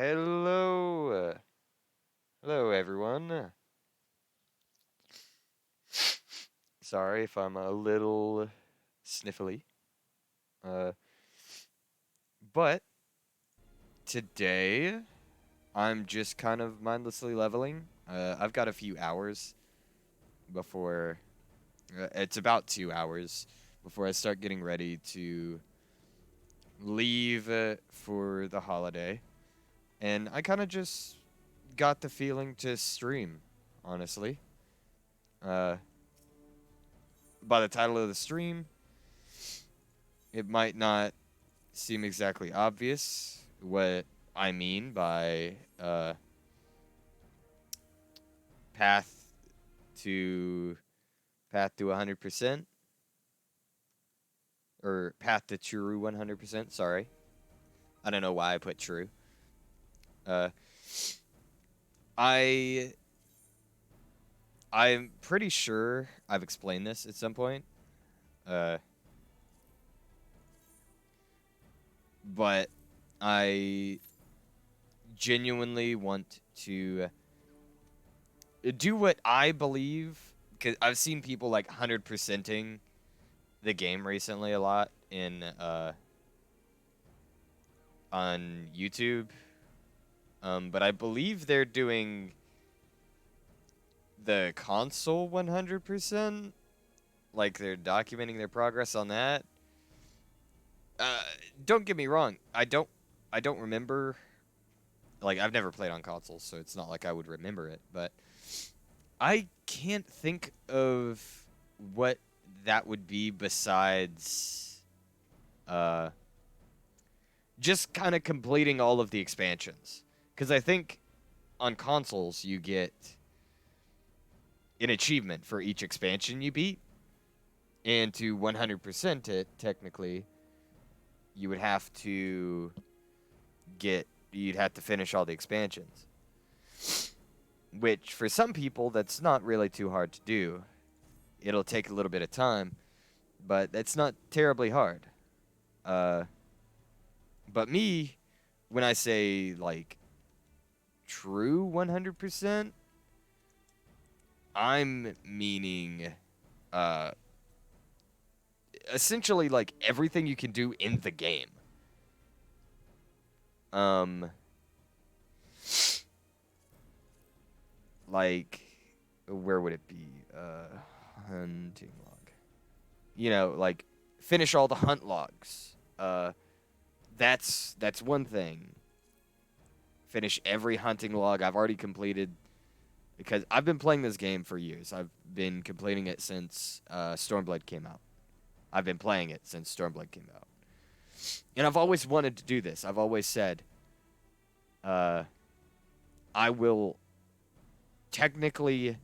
Hello. Hello, everyone. Sorry if I'm a little sniffly. Uh, but today I'm just kind of mindlessly leveling. I've got a few hours before. It's about 2 hours before I start getting ready to leave for the holiday. And I kind of just got the feeling to stream, honestly. Uh, by the title of the stream, it might not seem exactly obvious what I mean by path to path to 100% or path to true 100%. Sorry, I don't know why I put true. Uh, I I'm pretty sure I've explained this at some point. Uh, but I genuinely want to do what I believe, because I've seen people like 100%ing the game recently a lot in on YouTube. But I believe they're doing the console 100%. Like they're documenting their progress on that. Uh, don't get me wrong. I don't remember. Like I've never played on consoles, so it's not like I would remember it. But I can't think of what that would be besides uh just kind of completing all of the expansions. Because I think on consoles you get an achievement for each expansion you beat, and to 100% it, technically, you would have to you'd have to finish all the expansions. Which, for some people, that's not really too hard to do. It'll take a little bit of time, but it's not terribly hard. Uh, but me, when I say, like, true 100%, I'm meaning, uh, essentially, like, everything you can do in the game. Um, like, where would it be? Hunting log. Like, finish all the hunt logs. That's one thing. Finish every hunting log I've already completed, because I've been playing this game for years. I've been completing it since Stormblood came out. I've been playing it since Stormblood came out. And I've always wanted to do this. I've always said, I will technically,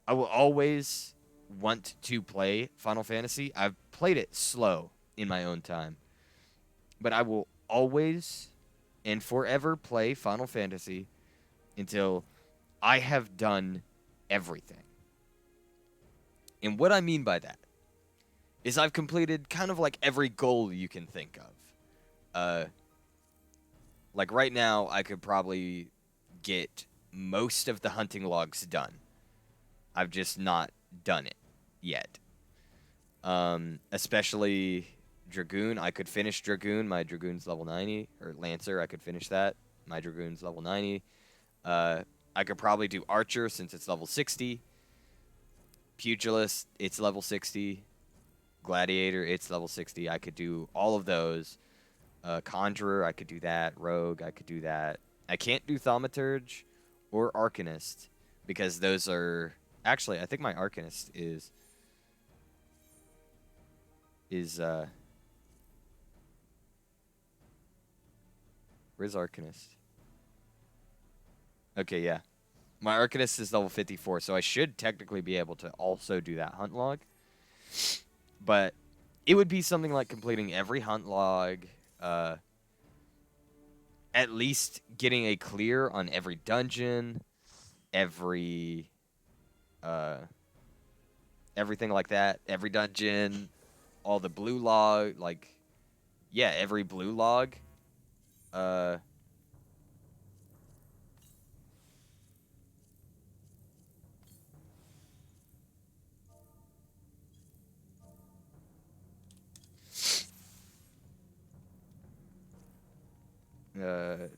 I will always want to play Final Fantasy. I've played it slow in my own time, but I will always and forever play Final Fantasy until I have done everything. And what I mean by that is I've completed kind of like every goal you can think of. Like right now, I could probably get most of the hunting logs done. I've just not done it yet. Especially Dragoon. I could finish Dragoon. My Dragoon's level 90. Or Lancer, I could finish that. My Dragoon's level 90. I could probably do Archer since it's level 60. Pugilist, it's level 60. Gladiator, it's level 60. I could do all of those. Conjurer, I could do that. Rogue, I could do that. I can't do Thaumaturge or Arcanist because those are... Actually, I think my Arcanist is where's Arcanist? Okay, yeah. My Arcanist is level 54, so I should technically be able to also do that hunt log. But it would be something like completing every hunt log, at least getting a clear on every dungeon, every everything like that, every dungeon, all the blue log, like, yeah, every blue log.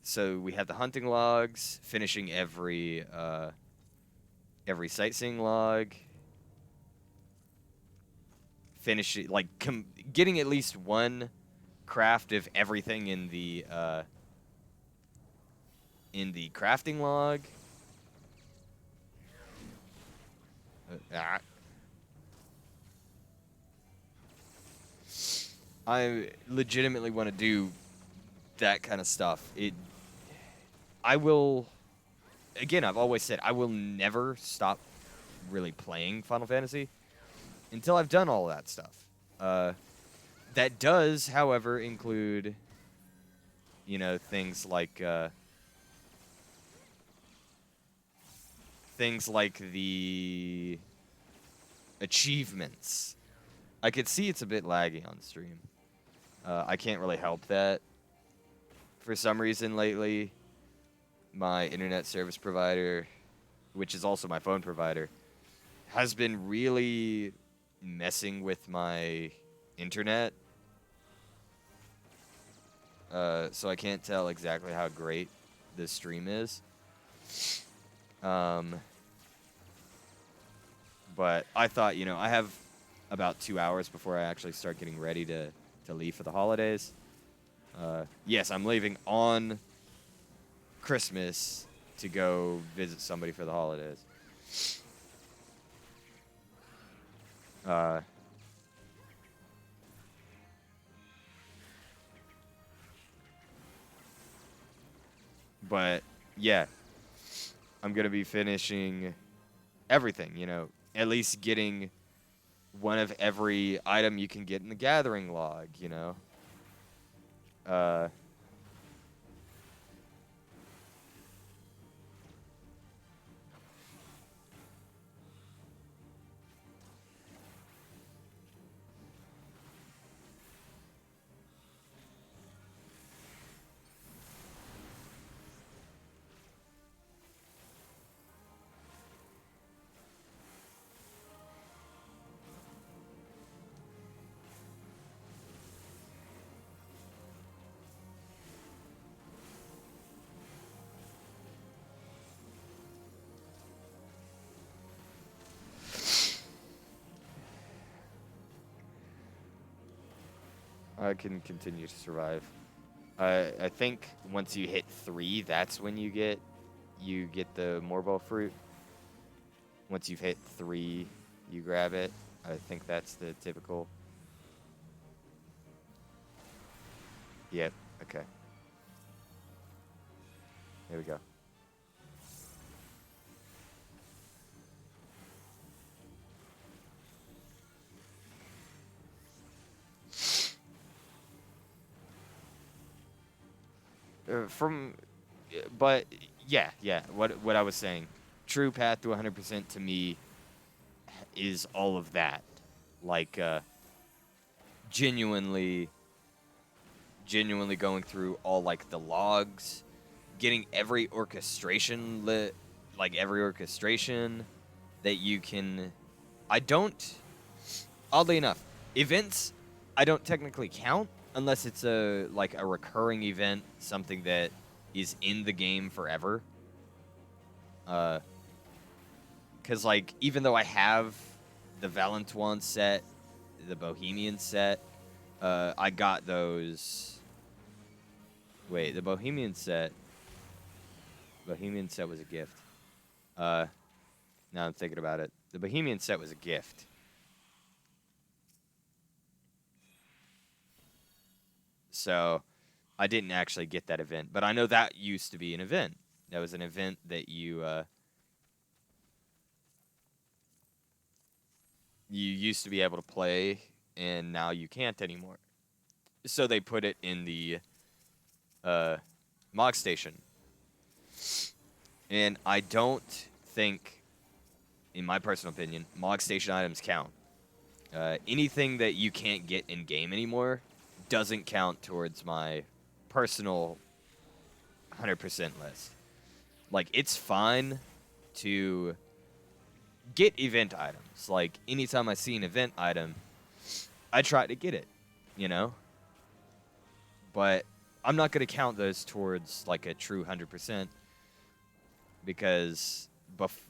So we have the hunting logs, finishing every sightseeing log, finishing like getting at least one craft of everything in the crafting log. I legitimately want to do that kind of stuff. I will. Again, I've always said I will never stop really playing Final Fantasy until I've done all of that stuff. That does, however, include, things like the achievements. I could see it's a bit laggy on stream. I can't really help that. For some reason lately, my internet service provider, which is also my phone provider, has been really messing with my internet. So I can't tell exactly how great this stream is. But I thought, I have about 2 hours before I actually start getting ready to leave for the holidays. Yes, I'm leaving on Christmas to go visit somebody for the holidays. But yeah, I'm gonna be finishing everything, at least getting one of every item you can get in the gathering log, I can continue to survive. I think once you hit 3, that's when you get the Morbol fruit. Once you've hit 3, you grab it. I think that's the typical. Yep. Okay. There we go. But yeah. What I was saying, true path to 100% to me is all of that, like genuinely going through all like the logs, getting every orchestration lit, like every orchestration that you can. I don't. Oddly enough, events I don't technically count unless it's a recurring event, something that is in the game forever. Because even though I have the Valentoine set, the Bohemian set, I got those. Wait, the Bohemian set. Bohemian set was a gift. Now I'm thinking about it. The Bohemian set was a gift. So I didn't actually get that event, but I know that used to be an event. That was an event that you used to be able to play, and now you can't anymore. So they put it in the Mog Station. And I don't think, in my personal opinion, Mog Station items count. Anything that you can't get in-game anymore doesn't count towards my personal 100% list. It's fine to get event items. Anytime I see an event item, I try to get it, But I'm not going to count those towards like a true 100% because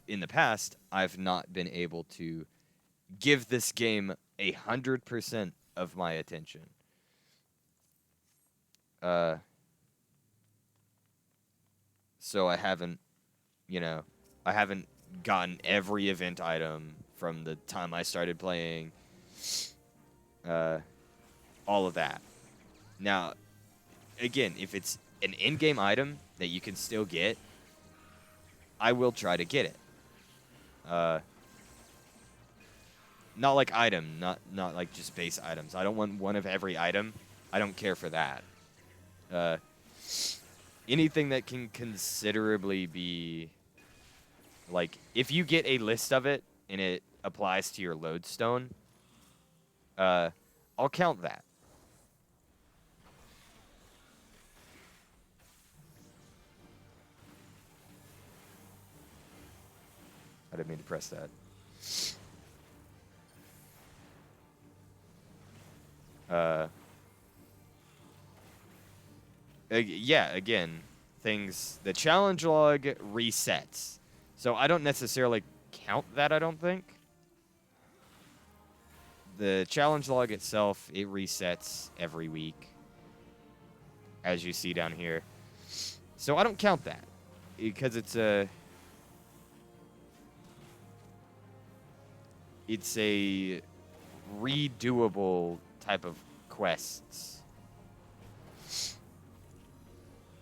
in the past I've not been able to give this game 100% of my attention. So I haven't, I haven't gotten every event item from the time I started playing. All of that. Now, again, if it's an in-game item that you can still get, I will try to get it. Not like item, not like just base items. I don't want one of every item. I don't care for that. Anything that can considerably be, like, if you get a list of it and it applies to your lodestone, I'll count that. I didn't mean to press that. Yeah, again, the challenge log resets. So I don't necessarily count that, I don't think. The challenge log itself, it resets every week, as you see down here. So I don't count that, because it's a redoable type of quests.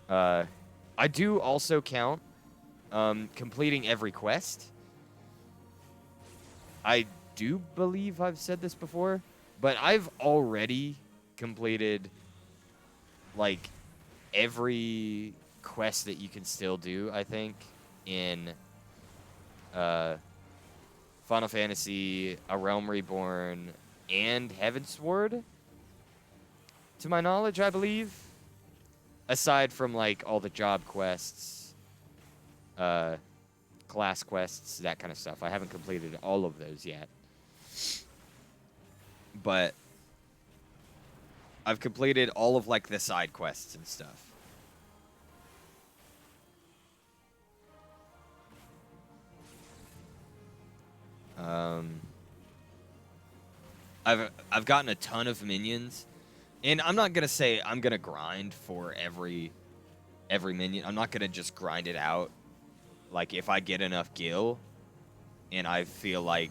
I do also count completing every quest. I do believe I've said this before, but I've already completed, like, every quest that you can still do, I think, in Final Fantasy, A Realm Reborn, and Heavensward, to my knowledge, I believe. Aside from, like, all the job quests, class quests, that kind of stuff. I haven't completed all of those yet. But I've completed all of, like, the side quests and stuff. I've gotten a ton of minions, and I'm not gonna say I'm gonna grind for every minion. I'm not gonna just grind it out. Like, if I get enough gil, and I feel like,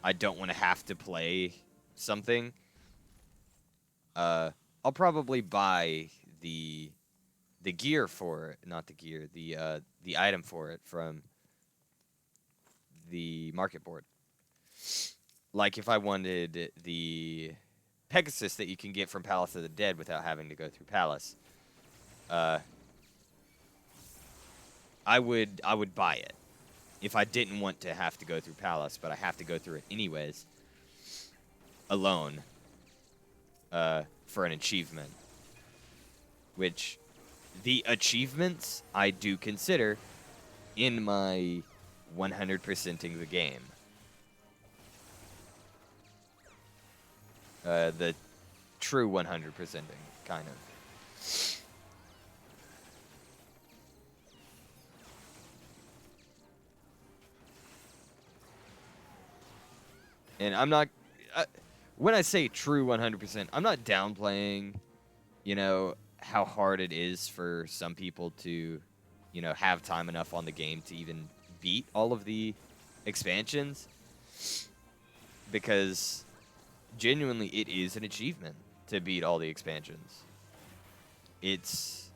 I don't want to have to play something, I'll probably buy the gear for it, not the gear, the item for it from the market board. Like, if I wanted the Pegasus that you can get from Palace of the Dead without having to go through Palace, I would buy it if I didn't want to have to go through Palace, but I have to go through it anyways, alone, for an achievement. Which, the achievements I do consider in my 100%ing the game. The true 100%ing, kind of. And I'm not... when I say true 100%, I'm not downplaying, how hard it is for some people to, have time enough on the game to even beat all of the expansions. Because... genuinely, it is an achievement to beat all the expansions. It's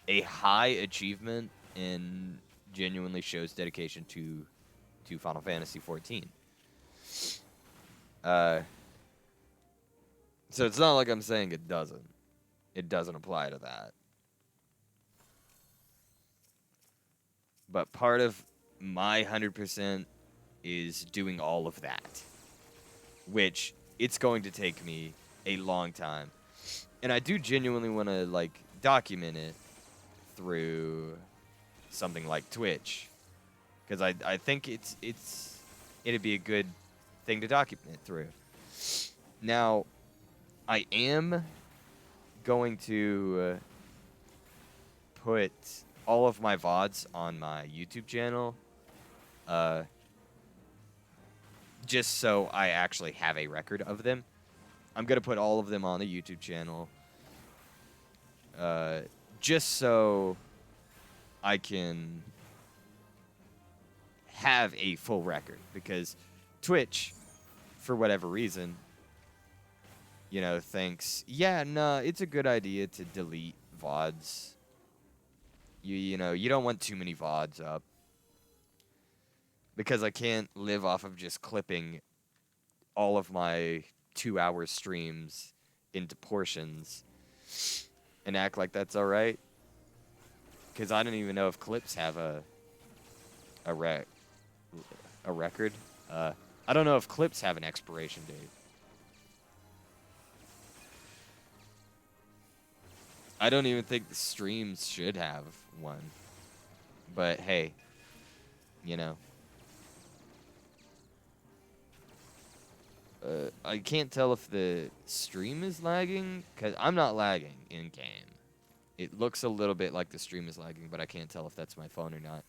a high achievement and genuinely shows dedication to Final Fantasy XIV. So it's not like I'm saying it doesn't. It doesn't apply to that. But part of my 100% is doing all of that, which it's going to take me a long time. And I do genuinely want to, like, document it through something like Twitch, because I think it'd be a good thing to document it through. Now, I am going to put all of my VODs on my YouTube channel, just so I actually have a record of them. I'm going to put all of them on the YouTube channel, just so I can have a full record, because Twitch, for whatever reason, you know, thinks, yeah, no, it's a good idea to delete VODs. You know, you don't want too many VODs up, because I can't live off of just clipping all of my 2-hour streams into portions and act like that's all right. Because I don't even know if clips have a record. I don't know if clips have an expiration date. I don't even think the streams should have one. But hey, you know. I can't tell if the stream is lagging, because I'm not lagging in-game. It looks a little bit like the stream is lagging, but I can't tell if that's my phone or not.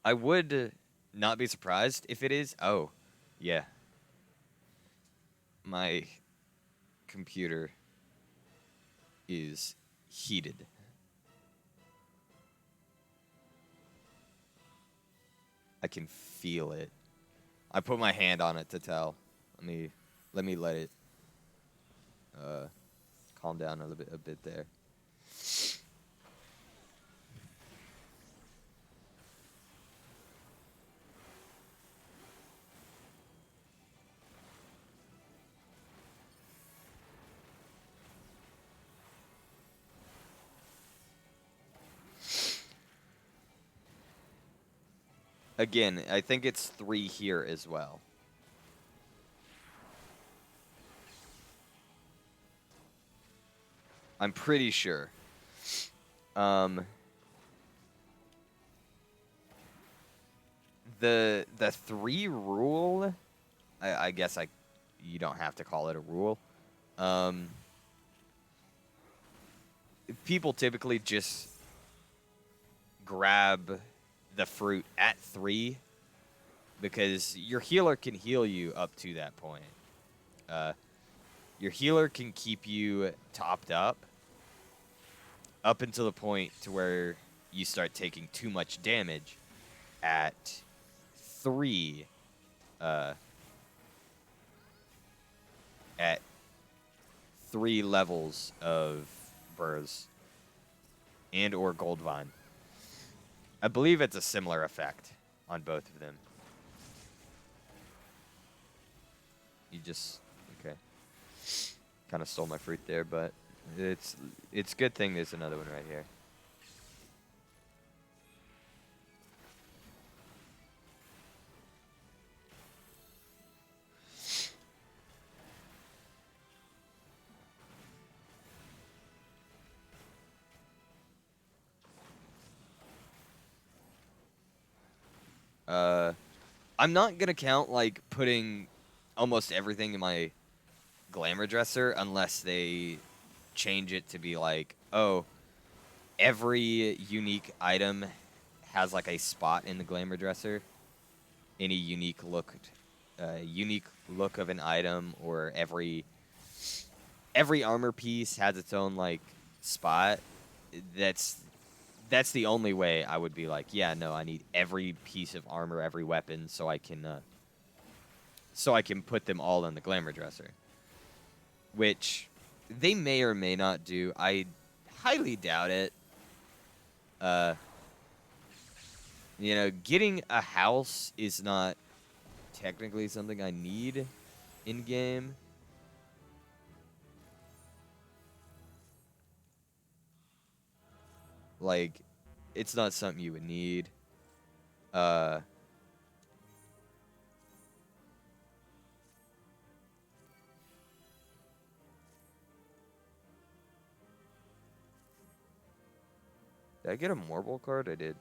I would not be surprised if it is. Oh, yeah. My computer is heated. I can feel it. I put my hand on it to tell. Let me let it calm down a bit there. Again, I think it's 3 here as well. I'm pretty sure. The 3 rule, I guess you don't have to call it a rule. People typically just grab the fruit at 3, because your healer can heal you up to that point. Your healer can keep you topped up until the point to where you start taking too much damage at 3. At 3 levels of burrs and or gold vine. I believe it's a similar effect on both of them. You just, okay. Kind of stole my fruit there, but it's a good thing there's another one right here. I'm not gonna count like putting almost everything in my glamour dresser unless they change it to be like, oh, every unique item has like a spot in the glamour dresser. Any unique look of an item, or every armor piece has its own like spot. That's the only way I would be like, yeah, no, I need every piece of armor, every weapon, so I can put them all in the glamour dresser. Which they may or may not do. I highly doubt it. You know, getting a house is not technically something I need in game. Like, it's not something you would need. Did I get a marble card? I did.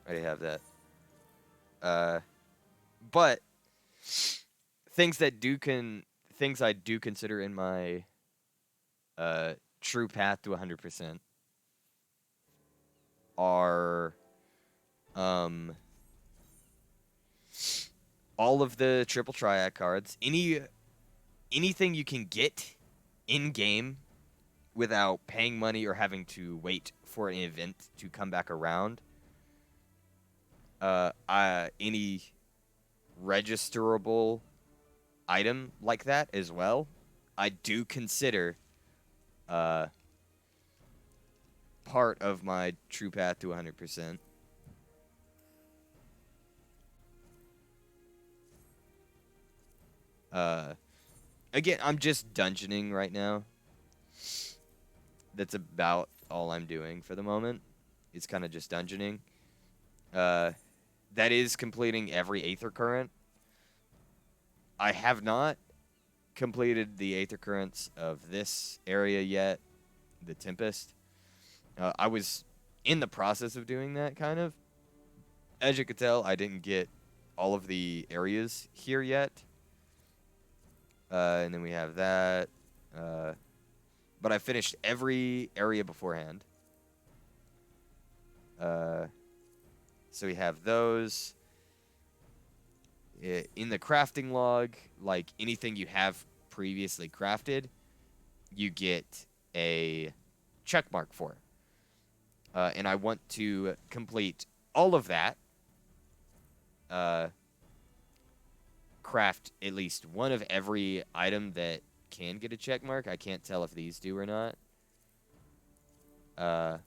I did have that. But things I do consider in my true path to 100% are all of the triple triad cards, anything you can get in game without paying money or having to wait for an event to come back around. Any registerable item like that as well, I do consider part of my true path to 100%. Again, I'm just dungeoning right now. That's about all I'm doing for the moment. It's kind of just dungeoning. That is completing every Aether Current. I have not completed the Aether Currents of this area yet, the Tempest. I was in the process of doing that, kind of. As you could tell, I didn't get all of the areas here yet. And then we have that. But I finished every area beforehand. So we have those. In the crafting log, like anything you have previously crafted, you get a check mark for. And I want to complete all of that. Craft at least one of every item that can get a check mark. I can't tell if these do or not. I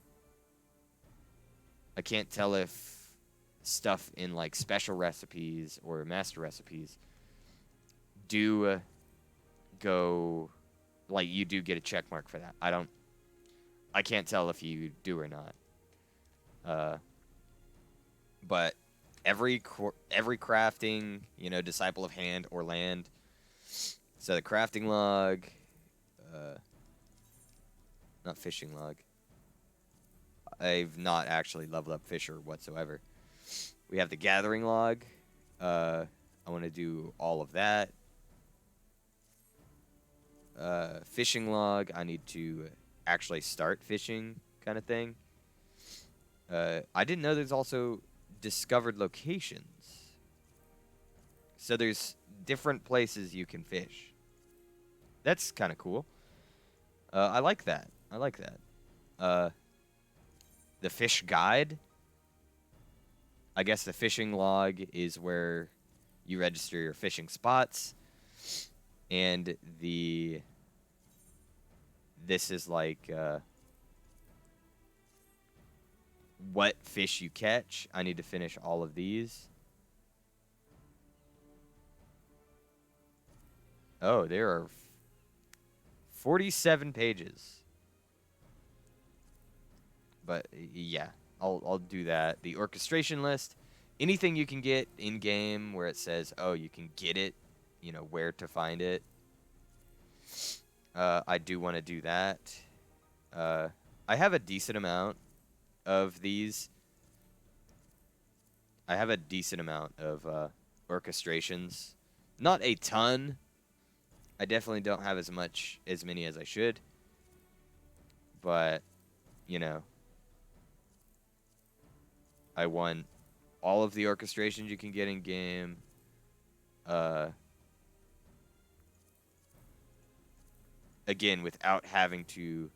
can't tell if stuff in like special recipes or master recipes do go, like, you do get a check mark for that. I can't tell if you do or not. But every crafting, Disciple of Hand or Land. So the crafting log, not fishing log. I've not actually leveled up Fisher whatsoever. We have the gathering log. I want to do all of that. Fishing log, I need to actually start fishing, kind of thing. I didn't know there's also discovered locations. So there's different places you can fish. That's kind of cool. I like that. The fish guide. I guess the fishing log is where you register your fishing spots. And this is like what fish you catch. I need to finish all of these. Oh, there are 47 pages. But yeah, I'll do that. The orchestration list, anything you can get in game where it says, oh, you can get it, where to find it. I do want to do that. I have a decent amount of these. I have a decent amount of orchestrations. Not a ton. I definitely don't have as many as I should. But, I want all of the orchestrations you can get in game. Again, without having to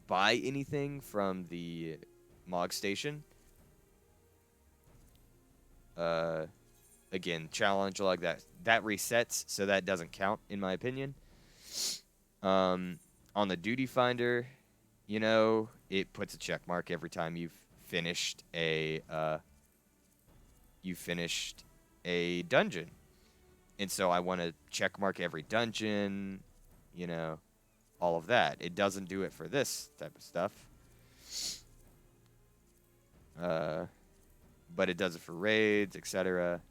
buy anything from the Mog Station. Again, challenge log that resets, so that doesn't count in my opinion. On the duty finder, it puts a check mark every time you've finished a dungeon. And so I want to check mark every dungeon, all of that. It doesn't do it for this type of stuff. But it does it for raids, etc.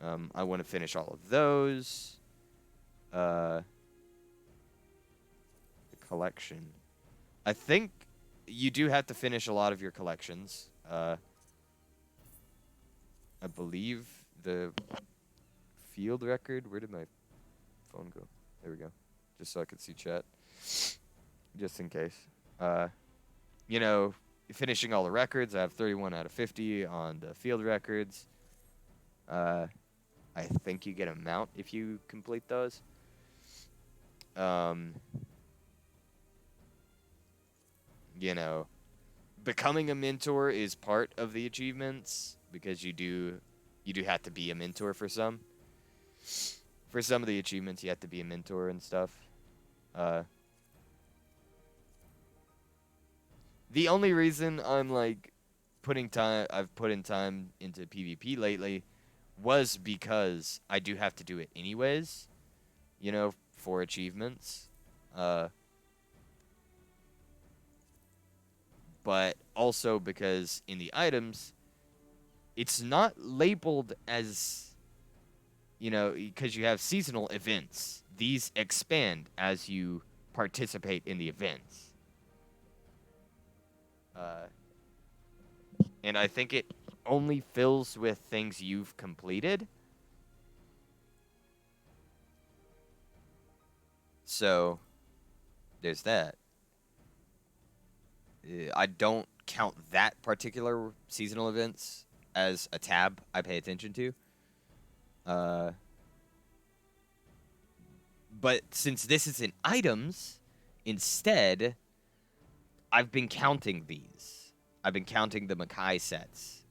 I want to finish all of those. The collection. I think you do have to finish a lot of your collections. I believe the field record. Where did my phone go? There we go. Just so I could see chat. Just in case. You know, finishing all the records. I have 31 out of 50 on the field records. I think you get a mount if you complete those. You know, becoming a mentor is part of the achievements because you do have to be a mentor for some. For some of the achievements, you have to be a mentor and stuff. The only reason I'm like I've put in time into PvP lately was because I do have to do it anyways, you know, for achievements. But also because in the items, it's not labeled as, you know, because you have seasonal events. These expand as you participate in the events. And I think it only fills with things you've completed. So, there's that. I don't count that particular seasonal events as a tab I pay attention to. But since this is in items, instead, I've been counting these. I've been counting the Makai sets.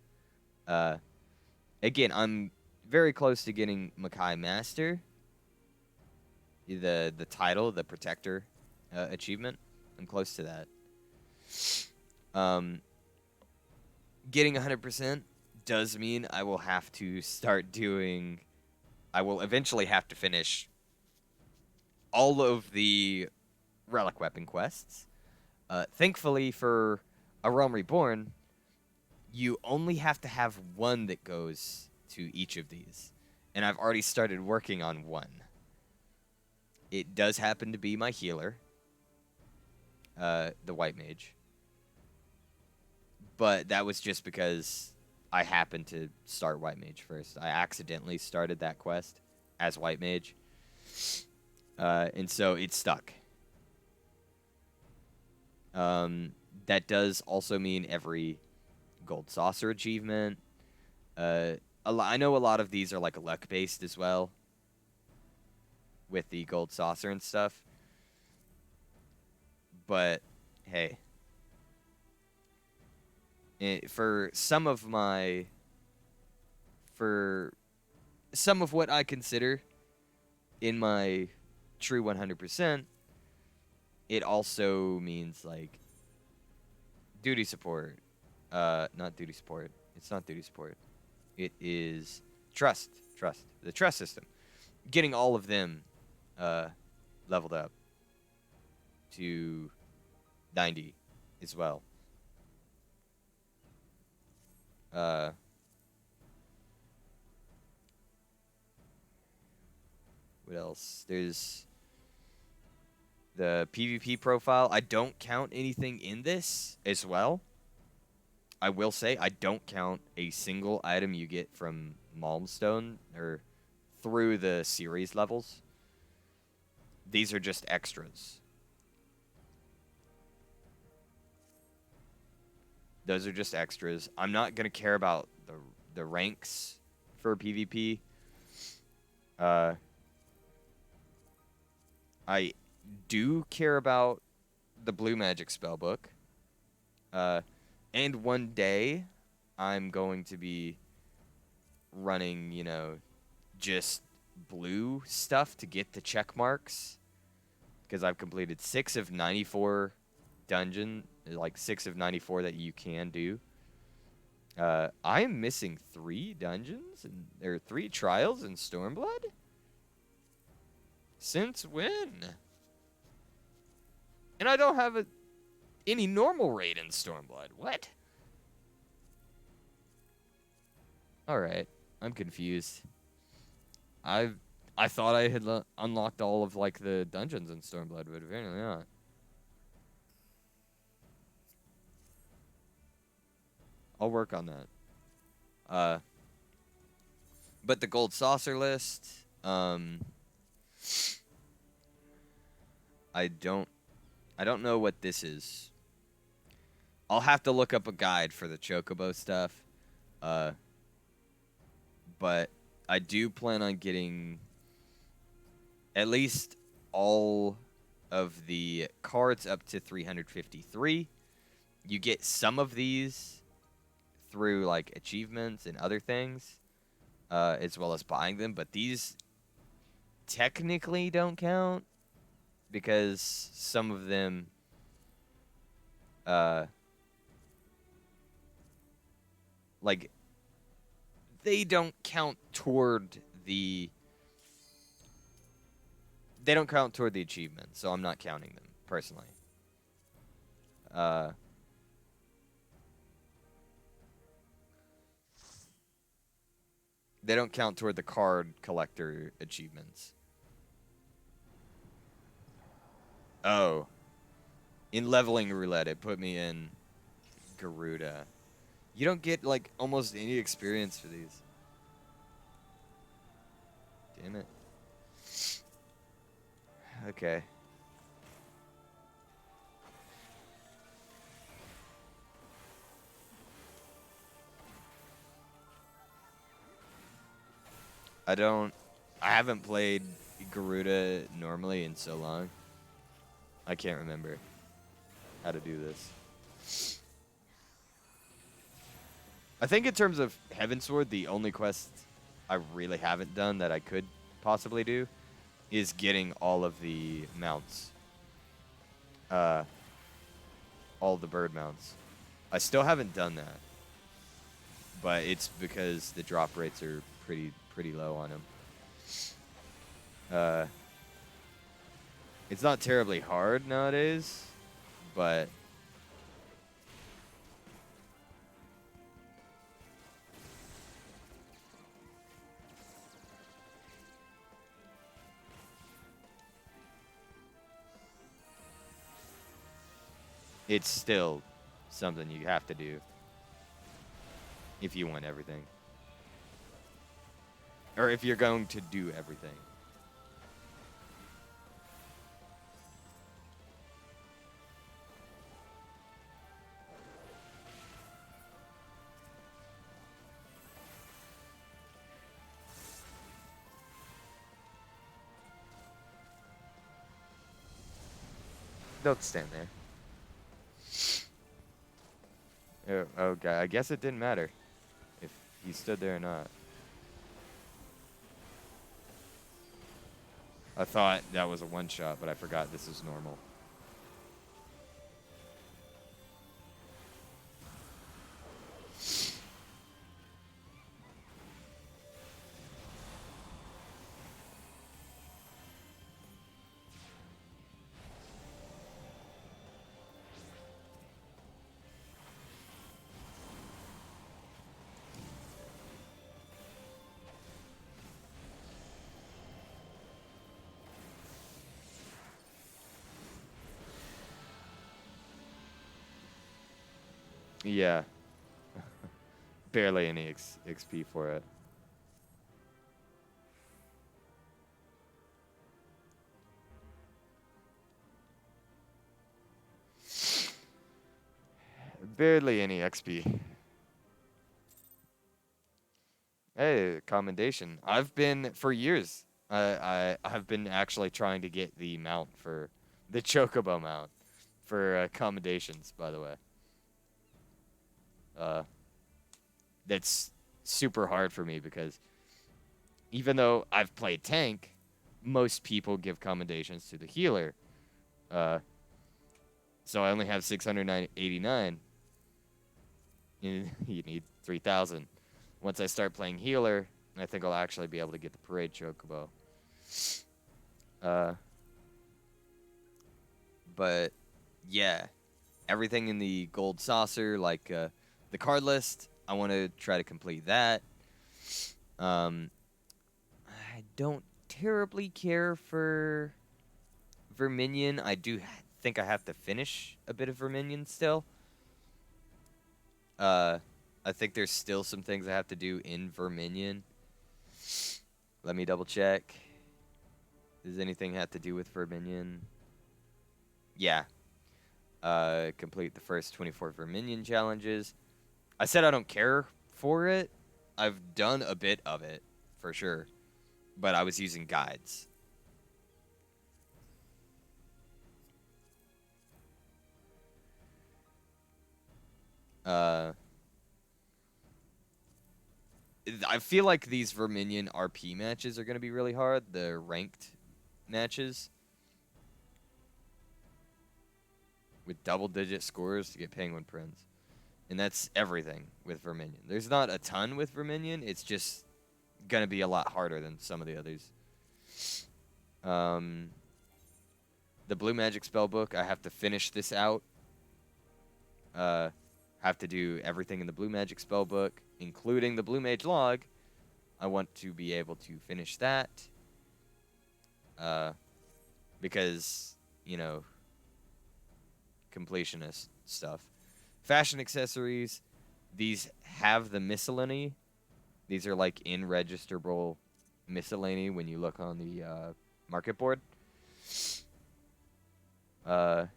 Again, I'm very close to getting Makai Master. The title, the Protector achievement. I'm close to that. Getting 100% does mean I will have to start doing... I will eventually have to finish all of the Relic Weapon quests. Thankfully for A Realm Reborn, you only have to have one that goes to each of these. And I've already started working on one. It does happen to be my healer, the White Mage. But that was just because I happened to start White Mage first. I accidentally started that quest as White Mage. And so it stuck. That does also mean every Gold Saucer achievement. I know a lot of these are like luck-based as well, with the Gold Saucer and stuff. But, hey. For some of what I consider in my true 100%, it also means, like, duty support. Not duty support. It's not duty support. It is trust. Trust. The trust system. Getting all of them leveled up to 90 as well. What else? There's the PvP profile. I don't count anything in this as well. I will say I don't count a single item you get from Malmstone or through the series levels. These are just extras. Those are just extras. I'm not going to care about the ranks for PvP. I do care about the Blue Magic Spellbook. And one day, I'm going to be running, you know, just blue stuff to get the check marks. Because I've completed 6 of 94 dungeon, like 6 of 94 that you can do. I am missing 3 dungeons, or 3 trials in Stormblood? Since when? And I don't have any normal raid in Stormblood. What? Alright, I'm confused. I thought I had unlocked all of, like, the dungeons in Stormblood, but apparently not. I'll work on that. But the gold saucer list, I don't know what this is. I'll have to look up a guide for the chocobo stuff. Uh, but I do plan on getting at least all of the cards up to 353. You get some of these through like achievements and other things, as well as buying them, but these technically don't count because some of them like they don't count toward the achievement, so I'm not counting them personally. They don't count toward the card collector achievements. Oh. In leveling roulette, it put me in Garuda. You don't get, like, almost any experience for these. Damn it. Okay. I haven't played Garuda normally in so long. I can't remember how to do this. I think in terms of Heavensward, the only quest I really haven't done that I could possibly do is getting all of the mounts. All the bird mounts. I still haven't done that. But it's because the drop rates are pretty low on them. It's not terribly hard nowadays, but it's still something you have to do if you want everything. Or if you're going to do everything. Don't stand there. Oh, okay. I guess it didn't matter if he stood there or not. I thought that was a one-shot, but I forgot this is normal. Yeah. Barely any XP for it. Barely any XP. Hey, commendation. I've been, for years, I've been actually trying to get the mount for, the Chocobo mount for commendations, by the way. That's super hard for me because even though I've played tank, most people give commendations to the healer. So I only have 689. You need 3,000. Once I start playing healer, I think I'll actually be able to get the parade chocobo. But yeah, everything in the gold saucer, like the card list, I want to try to complete that. I don't terribly care for Verminion. I do think I have to finish a bit of Verminion still. I think there's still some things I have to do in Verminion. Let me double check. Does anything have to do with Verminion? Yeah. Complete the first 24 Verminion challenges. I said I don't care for it. I've done a bit of it, for sure. But I was using guides. I feel like these Verminion RP matches are going to be really hard. The ranked matches. With double-digit scores to get Penguin Prince. And that's everything with Verminion. There's not a ton with Verminion. It's just going to be a lot harder than some of the others. The Blue Magic Spellbook, I have to finish this out. Have to do everything in the Blue Magic Spellbook, including the Blue Mage Log. I want to be able to finish that. Because, you know, completionist stuff. Fashion accessories, these have the miscellany. These are like in registerable miscellany when you look on the market board. I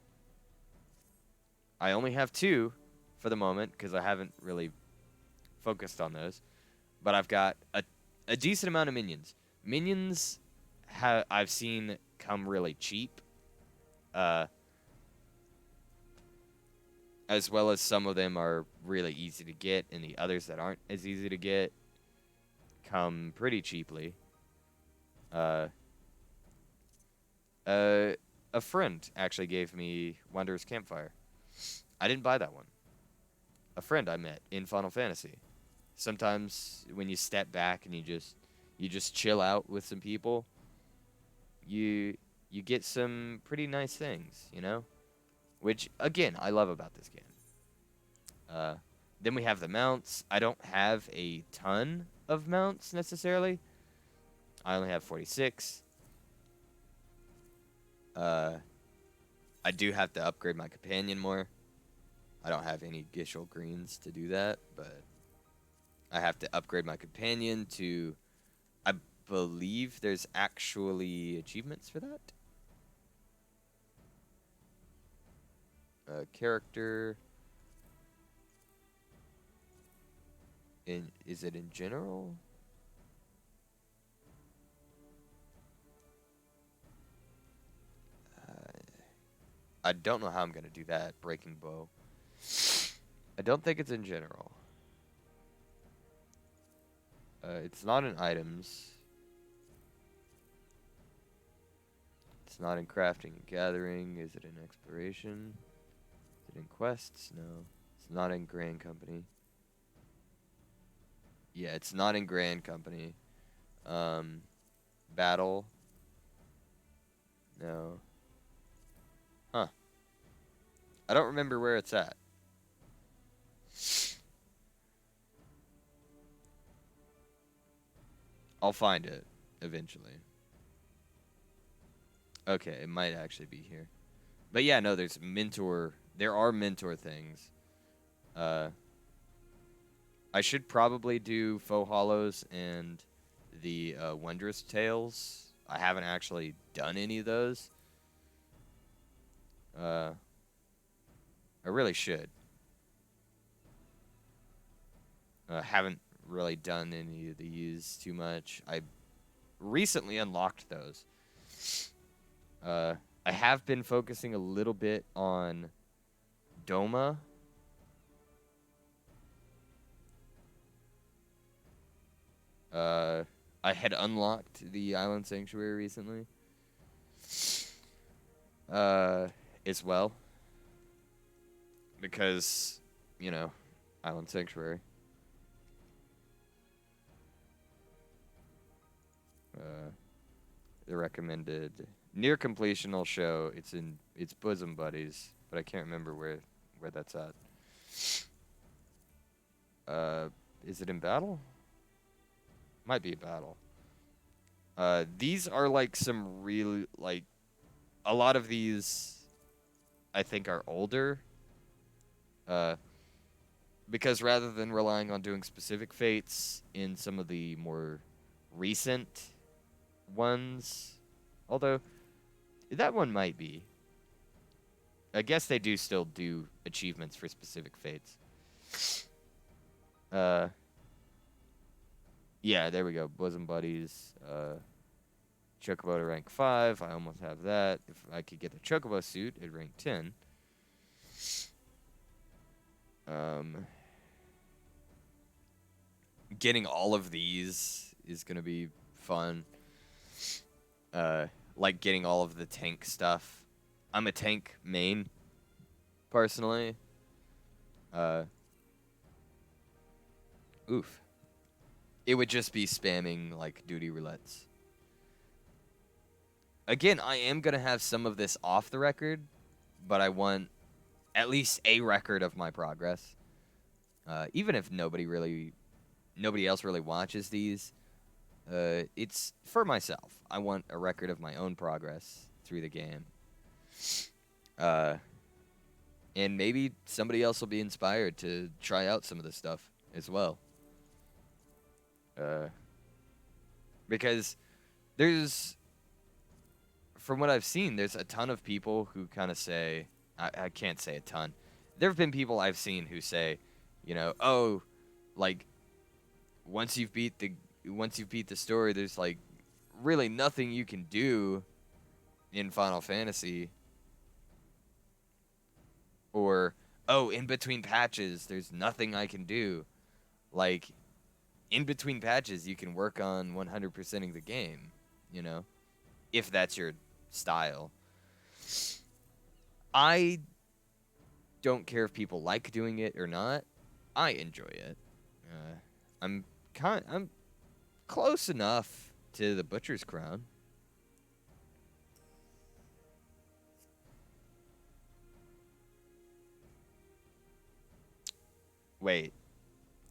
only have 2 for the moment because I haven't really focused on those. But I've got a decent amount of minions. Minions I've seen come really cheap. As well as some of them are really easy to get, and the others that aren't as easy to get come pretty cheaply. A friend actually gave me Wanderer's Campfire. I didn't buy that one. A friend I met in Final Fantasy. Sometimes when you step back and you just chill out with some people, you get some pretty nice things, you know? Which, again, I love about this game. Then we have the mounts. I don't have a ton of mounts, necessarily. I only have 46. I do have to upgrade my companion more. I don't have any Gishel Greens to do that, but I have to upgrade my companion to... I believe there's actually achievements for that. Character... Is it in general? I don't know how I'm going to do that. Breaking bow. I don't think it's in general. It's not in items. It's not in crafting and gathering. Is it in exploration? Is it in quests? No. It's not in Grand Company. Yeah, it's not in Grand Company. Battle. No. Huh. I don't remember where it's at. I'll find it eventually. Okay, it might actually be here. But yeah, no, there's mentor. There are mentor things. I should probably do Faux Hollows and the Wondrous Tales. I haven't actually done any of those. I really should. Haven't really done any of these too much. I recently unlocked those. I have been focusing a little bit on Doma. I had unlocked the Island Sanctuary recently. As well. Because, you know, Island Sanctuary. The recommended near completion I'll show. It's Bosom Buddies, but I can't remember where that's at. Is it in battle? Might be a battle. These are like some really like a lot of these I think are older. Because rather than relying on doing specific fates in some of the more recent ones. Although, that one might be. I guess they do still do achievements for specific fates. Yeah, there we go. Bosom Buddies. Chocobo to rank 5. I almost have that. If I could get the Chocobo suit at rank 10. Getting all of these is going to be fun. Like getting all of the tank stuff. I'm a tank main, personally. Oof. It would just be spamming, like, duty roulettes. Again, I am going to have some of this off the record, but I want at least a record of my progress. Even if nobody else really watches these, it's for myself. I want a record of my own progress through the game. And maybe somebody else will be inspired to try out some of this stuff as well. Because there's, from what I've seen, there's a ton of people who kind of say, I can't say a ton. There have been people I've seen who say, you know, oh, like, once you've beat the story, there's like really nothing you can do in Final Fantasy. Or, oh, in between patches, there's nothing I can do. Like, in between patches, you can work on 100%ing the game, you know, if that's your style. I don't care if people like doing it or not. I enjoy it. I'm close enough to the Butcher's Crown. Wait,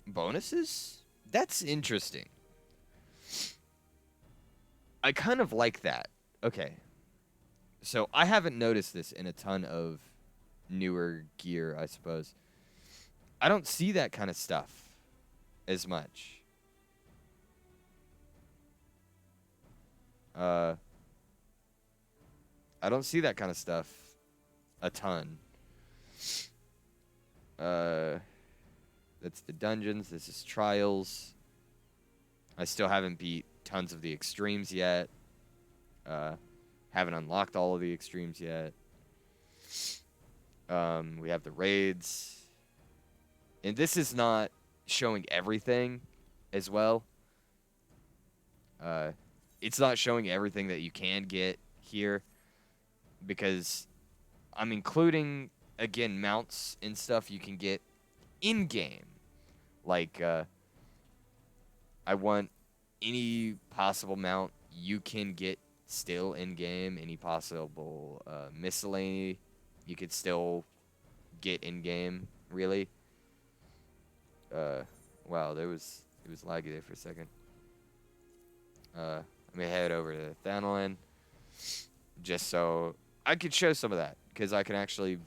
bonuses? That's interesting. I kind of like that. Okay. So I haven't noticed this in a ton of newer gear, I suppose. I don't see that kind of stuff as much. I don't see that kind of stuff a ton. That's the dungeons. This is trials. I still haven't beat tons of the extremes yet. Haven't unlocked all of the extremes yet. We have the raids. And this is not showing everything as well. It's not showing everything that you can get here. Because I'm including, again, mounts and stuff you can get in-game. Like, I want any possible mount you can get still in-game. Any possible miscellany you could still get in-game, really. Wow, it was laggy there for a second. Let me head over to Thanolin, just so I could show some of that, because I can actually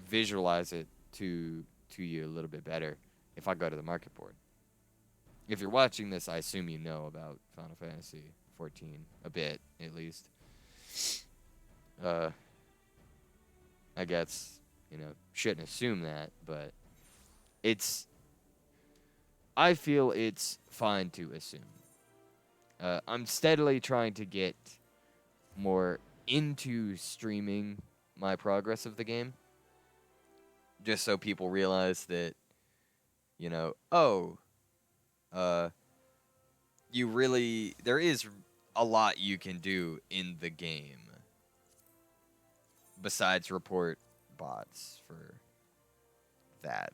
visualize it to you a little bit better if I go to the market board. If you're watching this, I assume you know about Final Fantasy XIV a bit, at least. I guess, shouldn't assume that, but I feel it's fine to assume. I'm steadily trying to get more into streaming my progress of the game, just so people realize that, there is a lot you can do in the game besides report bots for that.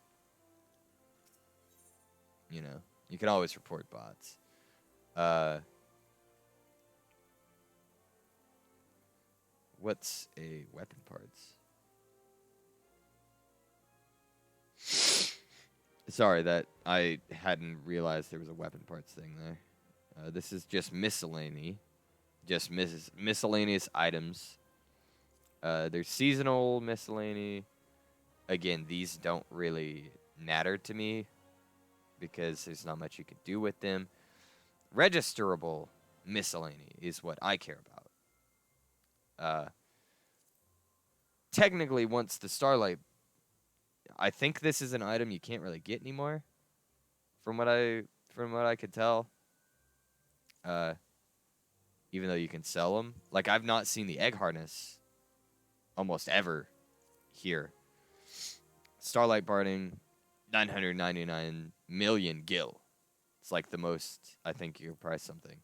You can always report bots. What's a weapon parts? Sorry that I hadn't realized there was a weapon parts thing there. This is just miscellany. Just miscellaneous items. There's seasonal miscellany. Again, these don't really matter to me because there's not much you can do with them. Registerable miscellany is what I care about. Technically, once the Starlight, I think this is an item you can't really get anymore, from what I could tell. Even though you can sell them, like I've not seen the egg harness almost ever here. Starlight Barding, 999 million gil. It's like the most I think you can price something.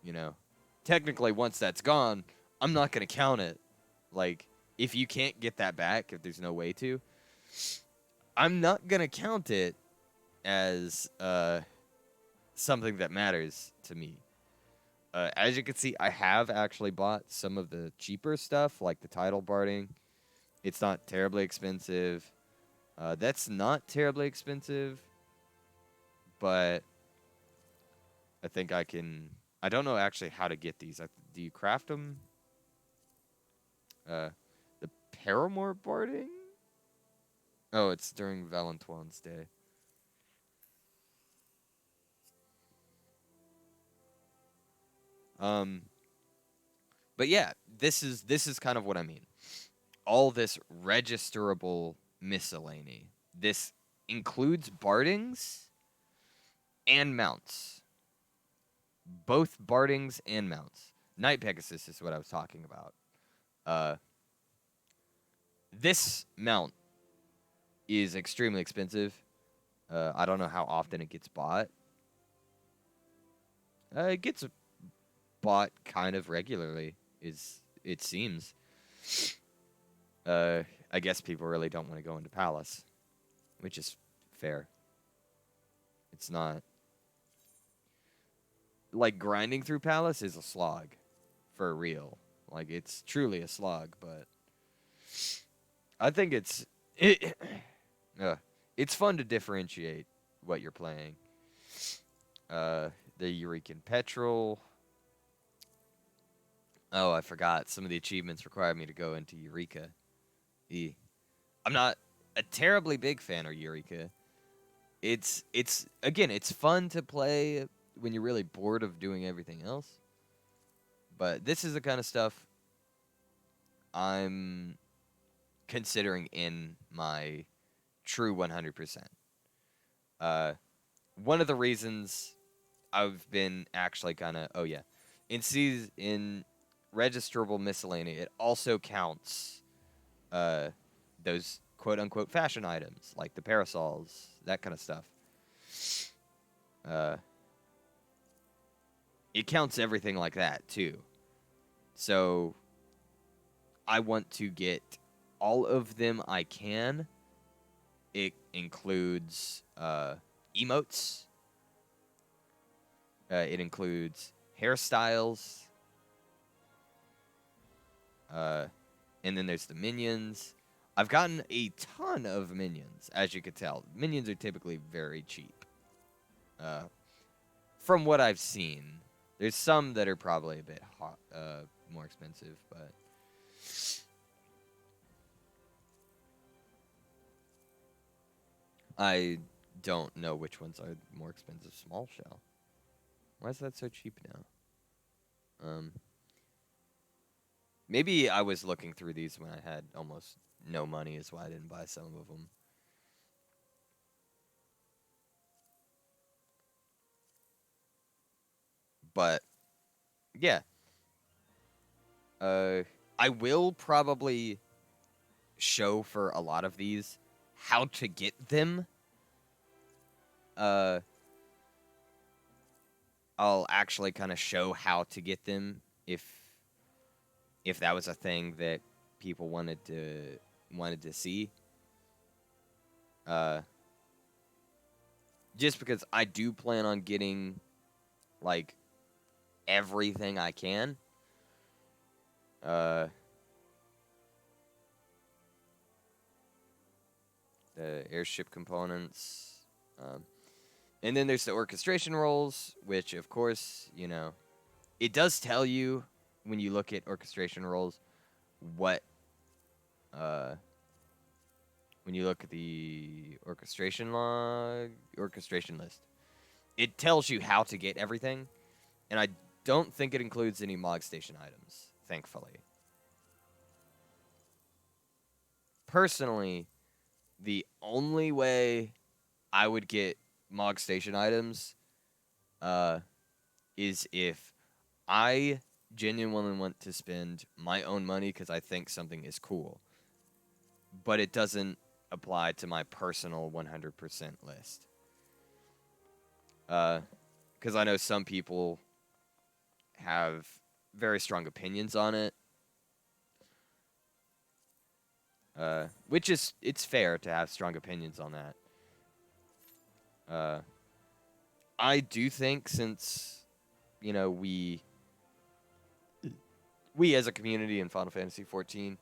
You know, technically once that's gone, I'm not gonna count it. Like if you can't get that back, if there's no way to, I'm not gonna count it as something that matters to me. As you can see, I have actually bought some of the cheaper stuff, like the title barding. It's not terribly expensive. That's not terribly expensive, but I think I can. I don't know actually how to get these. Do you craft them? The Paramore barding? Oh, it's during Valentine's Day. But yeah, this is kind of what I mean. All this registerable miscellany. This includes bardings and mounts. Both bardings and mounts. Night Pegasus is what I was talking about. This mount is extremely expensive. I don't know how often it gets bought. It gets bought kind of regularly, it seems. I guess people really don't want to go into Palace, which is fair. It's not like grinding through Palace is a slog, for real. Like it's truly a slog, but I think it's fun to differentiate what you're playing. The Eurekan Petrol. Oh, I forgot. Some of the achievements require me to go into Eureka. I'm not a terribly big fan of Eureka. It's again, it's fun to play when you're really bored of doing everything else. But this is the kind of stuff I'm considering in my true 100%. One of the reasons I've been actually kind of in registrable miscellany, it also counts those quote unquote fashion items like the parasols, that kind of stuff. It counts everything like that too. So I want to get all of them I can. It includes emotes. It includes hairstyles. And then there's the minions. I've gotten a ton of minions, as you could tell. Minions are typically very cheap. From what I've seen, there's some that are probably a bit more expensive, but I don't know which ones are more expensive. Small shell. Why is that so cheap now? Maybe I was looking through these when I had almost no money, is why I didn't buy some of them. But yeah, I will probably show for a lot of these how to get them. I'll actually kind of show how to get them if that was a thing that people wanted to see. Just because I do plan on getting like everything I can. The airship components. And then there's the orchestration roles, which, of course, it does tell you when you look at orchestration roles what, when you look at the orchestration list, it tells you how to get everything, and I don't think it includes any Mog Station items, thankfully. Personally, the only way I would get Mog Station items is if I genuinely want to spend my own money because I think something is cool, but it doesn't apply to my personal 100% list. Because I know some people have very strong opinions on it, which is, it's fair to have strong opinions on that. I do think since, you know, we as a community in Final Fantasy XIV,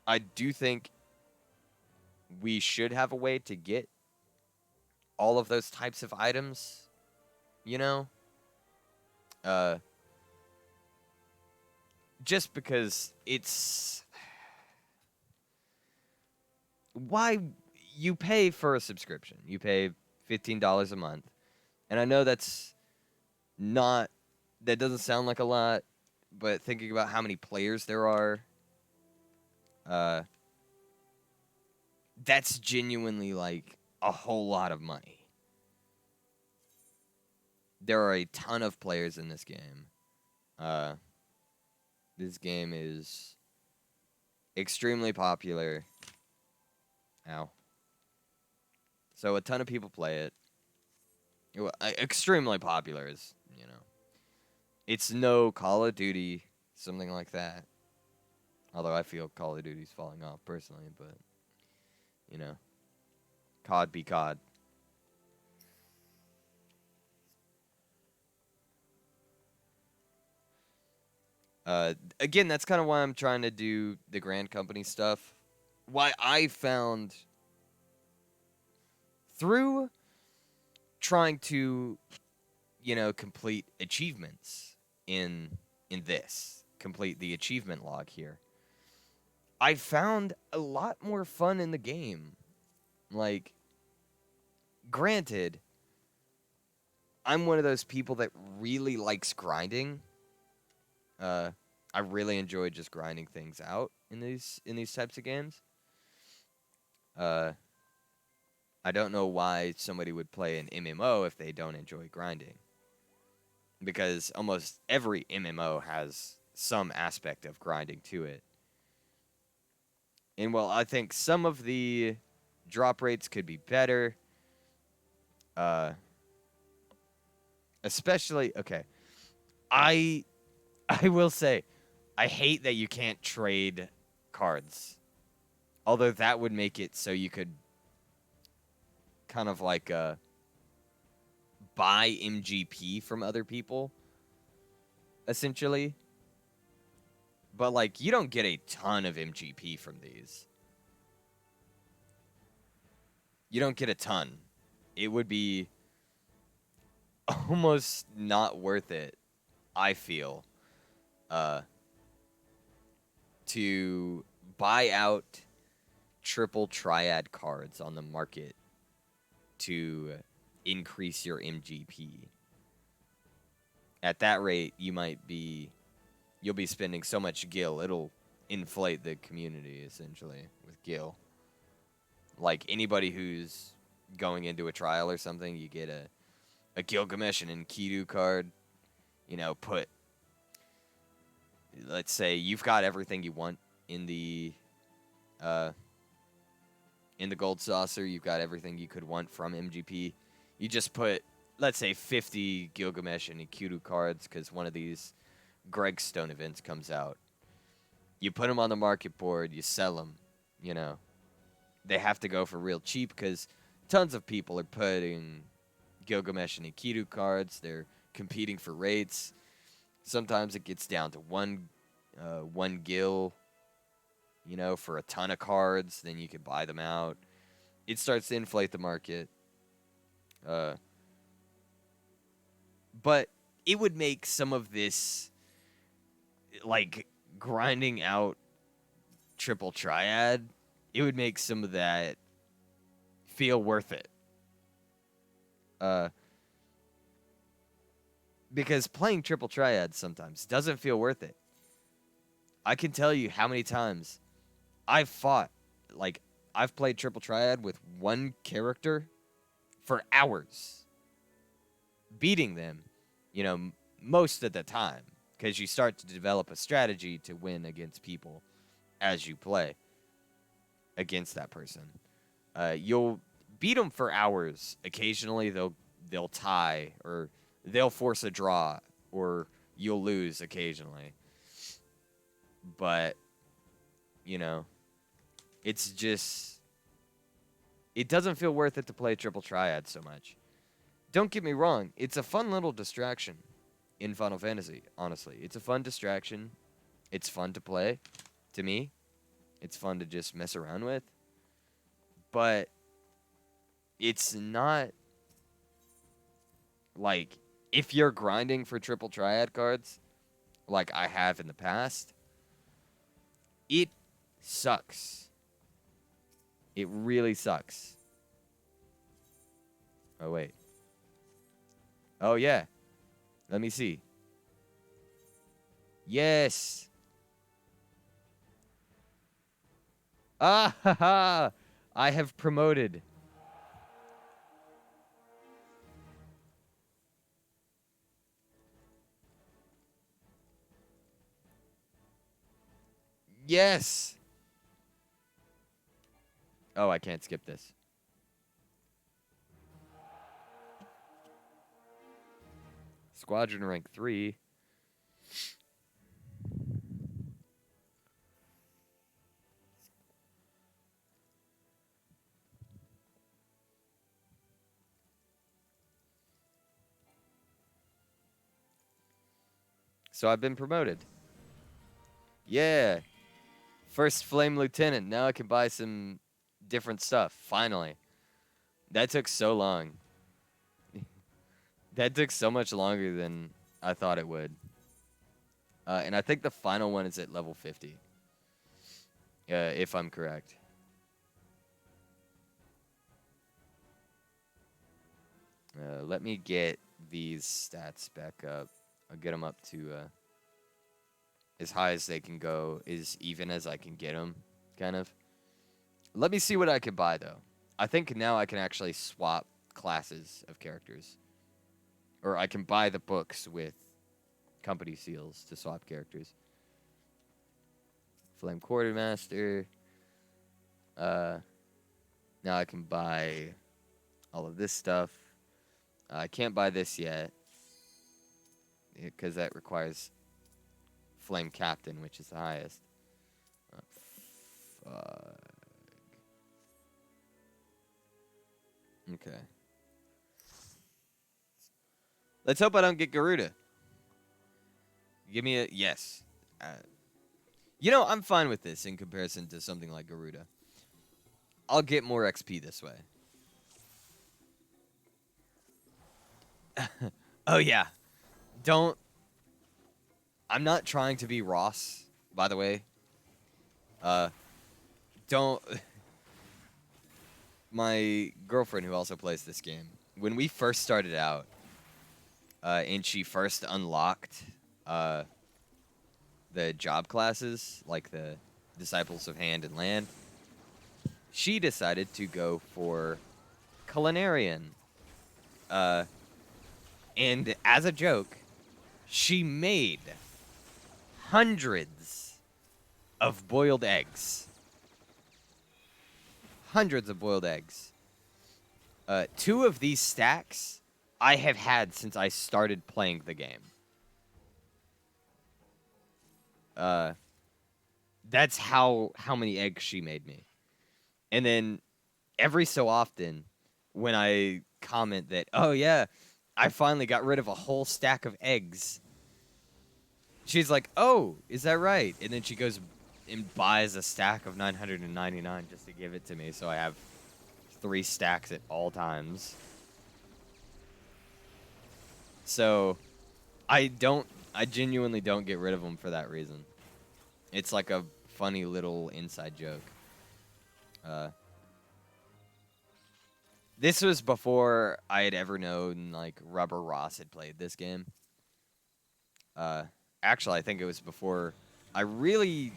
I do think we should have a way to get all of those types of items, you know? Just because it's... Why you pay for a subscription? You pay $15 a month. And I know that's not... That doesn't sound like a lot, but thinking about how many players there are, that's genuinely, like, a whole lot of money. There are a ton of players in this game. This game is extremely popular. Ow. So a ton of people play it. Extremely popular is, you know. It's no Call of Duty, something like that. Although I feel Call of Duty's falling off personally, but, you know. COD be COD. Again, that's kind of why I'm trying to do the Grand Company stuff. Why I found through trying to, you know, complete achievements in this, complete the achievement log here, I found a lot more fun in the game. Like, granted, I'm one of those people that really likes grinding. I really enjoy just grinding things out in these types of games. I don't know why somebody would play an MMO if they don't enjoy grinding. Because almost every MMO has some aspect of grinding to it. And while I think some of the drop rates could be better, especially, okay, I will say, I hate that you can't trade cards. Although that would make it so you could kind of like buy MGP from other people, essentially. But, like, you don't get a ton of MGP from these. You don't get a ton. It would be almost not worth it, I feel, to buy out triple triad cards on the market to increase your MGP. At that rate, you'll be spending so much gil, it'll inflate the community, essentially, with gil. Like, anybody who's going into a trial or something, you get a Gilgamesh and Enkidu card, you know, let's say you've got everything you want in the gold saucer, you've got everything you could want from MGP. You just put, let's say, 50 Gilgamesh and Enkidu cards because one of these Greg Stone events comes out. You put them on the market board, you sell them, you know. They have to go for real cheap because tons of people are putting Gilgamesh and Enkidu cards. They're competing for rates. Sometimes it gets down to one gil, you know, for a ton of cards. Then you can buy them out. It starts to inflate the market. But it would make some of this, like, grinding out triple triad, it would make some of that feel worth it. Uh, because playing triple triad sometimes doesn't feel worth it. I can tell you how many times I've fought, like, I've played triple triad with one character for hours, beating them, most of the time, because you start to develop a strategy to win against people as you play against that person. You'll beat them for hours. Occasionally, they'll tie, or they'll force a draw, or you'll lose occasionally. But it's just, it doesn't feel worth it to play triple triad so much. Don't get me wrong, it's a fun little distraction in Final Fantasy, honestly. It's a fun distraction. It's fun to play, to me. It's fun to just mess around with. But it's not like, if you're grinding for triple triad cards, like I have in the past, it sucks. It really sucks. Oh, wait. Oh, yeah. Let me see. Yes. Ah, ha, ha. I have promoted. Yes. Oh, I can't skip this. Squadron rank 3. So I've been promoted. Yeah. First Flame Lieutenant. Now I can buy some different stuff. Finally. That took so long. That took so much longer than I thought it would. And I think the final one is at level 50. If I'm correct. Let me get these stats back up. I'll get them up to as high as they can go, as even as I can get them, kind of. Let me see what I can buy, though. I think now I can actually swap classes of characters. Or I can buy the books with company seals to swap characters. Flame Quartermaster. Now I can buy all of this stuff. I can't buy this yet, because that requires Flame Captain, which is the highest. Fuck. Okay. Let's hope I don't get Garuda. Give me a yes. I'm fine with this in comparison to something like Garuda. I'll get more XP this way. Oh, yeah. I'm not trying to be Ross, by the way. My girlfriend, who also plays this game, when we first started out, and she first unlocked the job classes, like the Disciples of Hand and Land, she decided to go for Culinarian. And as a joke, she made hundreds of boiled eggs. Hundreds of boiled eggs. 2 of these stacks I have had since I started playing the game. That's how many eggs she made me. And then every so often, when I comment that, oh yeah, I finally got rid of a whole stack of eggs, she's like, oh, is that right? And then she goes and buys a stack of 999 just to give it to me, so I have 3 stacks at all times. So I genuinely don't get rid of them for that reason. It's like a funny little inside joke. This was before I had ever known like Rubber Ross had played this game. Uh, Actually, I think it was before I really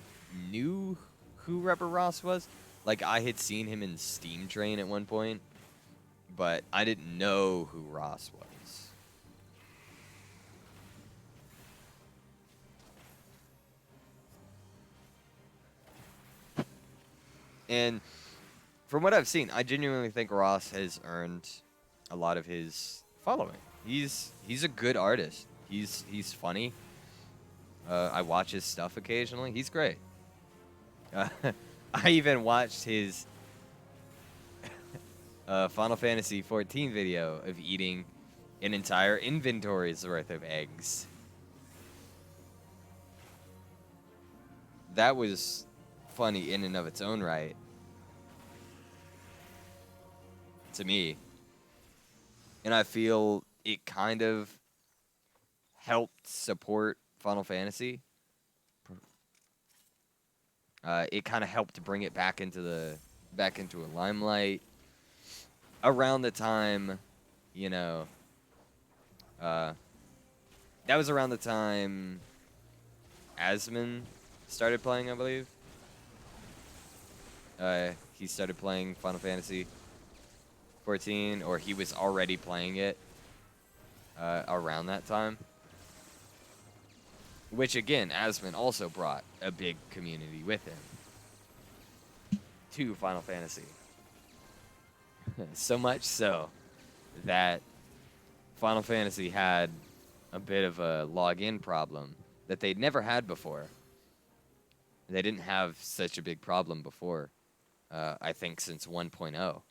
knew who Rubber Ross was. Like I had seen him in Steam Train at one point, but I didn't know who Ross was. And from what I've seen, I genuinely think Ross has earned a lot of his following. He's a good artist. He's funny. I watch his stuff occasionally. He's great. Uh, I even watched his Final Fantasy XIV video of eating an entire inventory's worth of eggs. That was funny in and of its own right. To me. And I feel it kind of helped support Final Fantasy. It kind of helped to bring it back into a limelight. Around the time, you know, that was around the time Asmon started playing, I believe. He started playing Final Fantasy 14, or he was already playing it around that time. Which, again, Asmon also brought a big community with him to Final Fantasy. So much so that Final Fantasy had a bit of a login problem that they'd never had before. They didn't have such a big problem before, I think, since 1.0.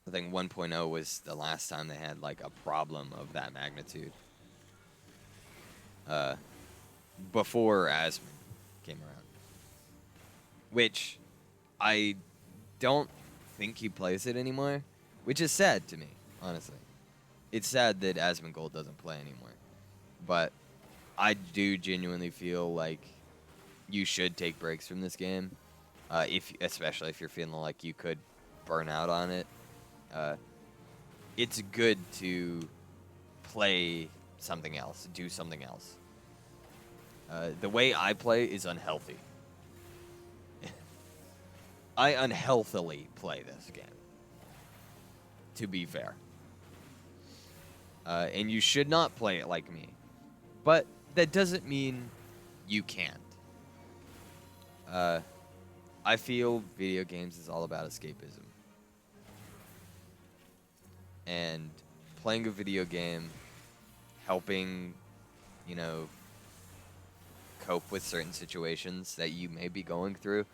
I think 1.0 was the last time they had like a problem of that magnitude. Before Asmon came around. Which I don't think he plays it anymore, which is sad to me, honestly. It's sad that Asmongold doesn't play anymore. But I do genuinely feel like you should take breaks from this game, especially if you're feeling like you could burn out on it. It's good to play something else, do something else. The way I play is unhealthy. I unhealthily play this game, to be fair. And you should not play it like me. But that doesn't mean you can't. I feel video games is all about escapism. And playing a video game, helping, you know, cope with certain situations that you may be going through.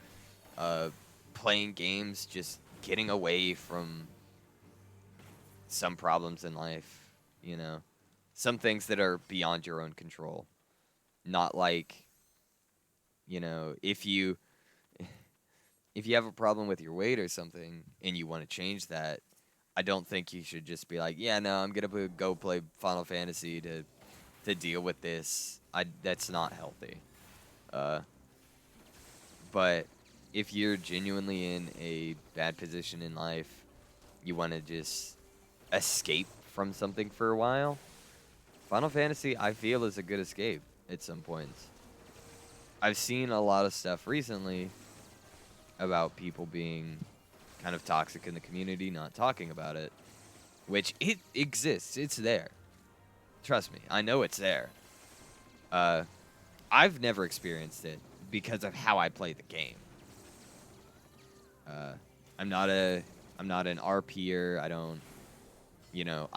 Playing games, just getting away from some problems in life, you know. Some things that are beyond your own control. Not like, you know, if you have a problem with your weight or something and you want to change that, I don't think you should just be like, yeah, no, I'm going to go play Final Fantasy to deal with this. That's not healthy. But if you're genuinely in a bad position in life, you want to just escape from something for a while, Final Fantasy, I feel, is a good escape at some points. I've seen a lot of stuff recently about people being kind of toxic in the community, not talking about it, which it exists. It's there. Trust me, I know it's there. I've never experienced it because of how I play the game. I'm not an RPer. I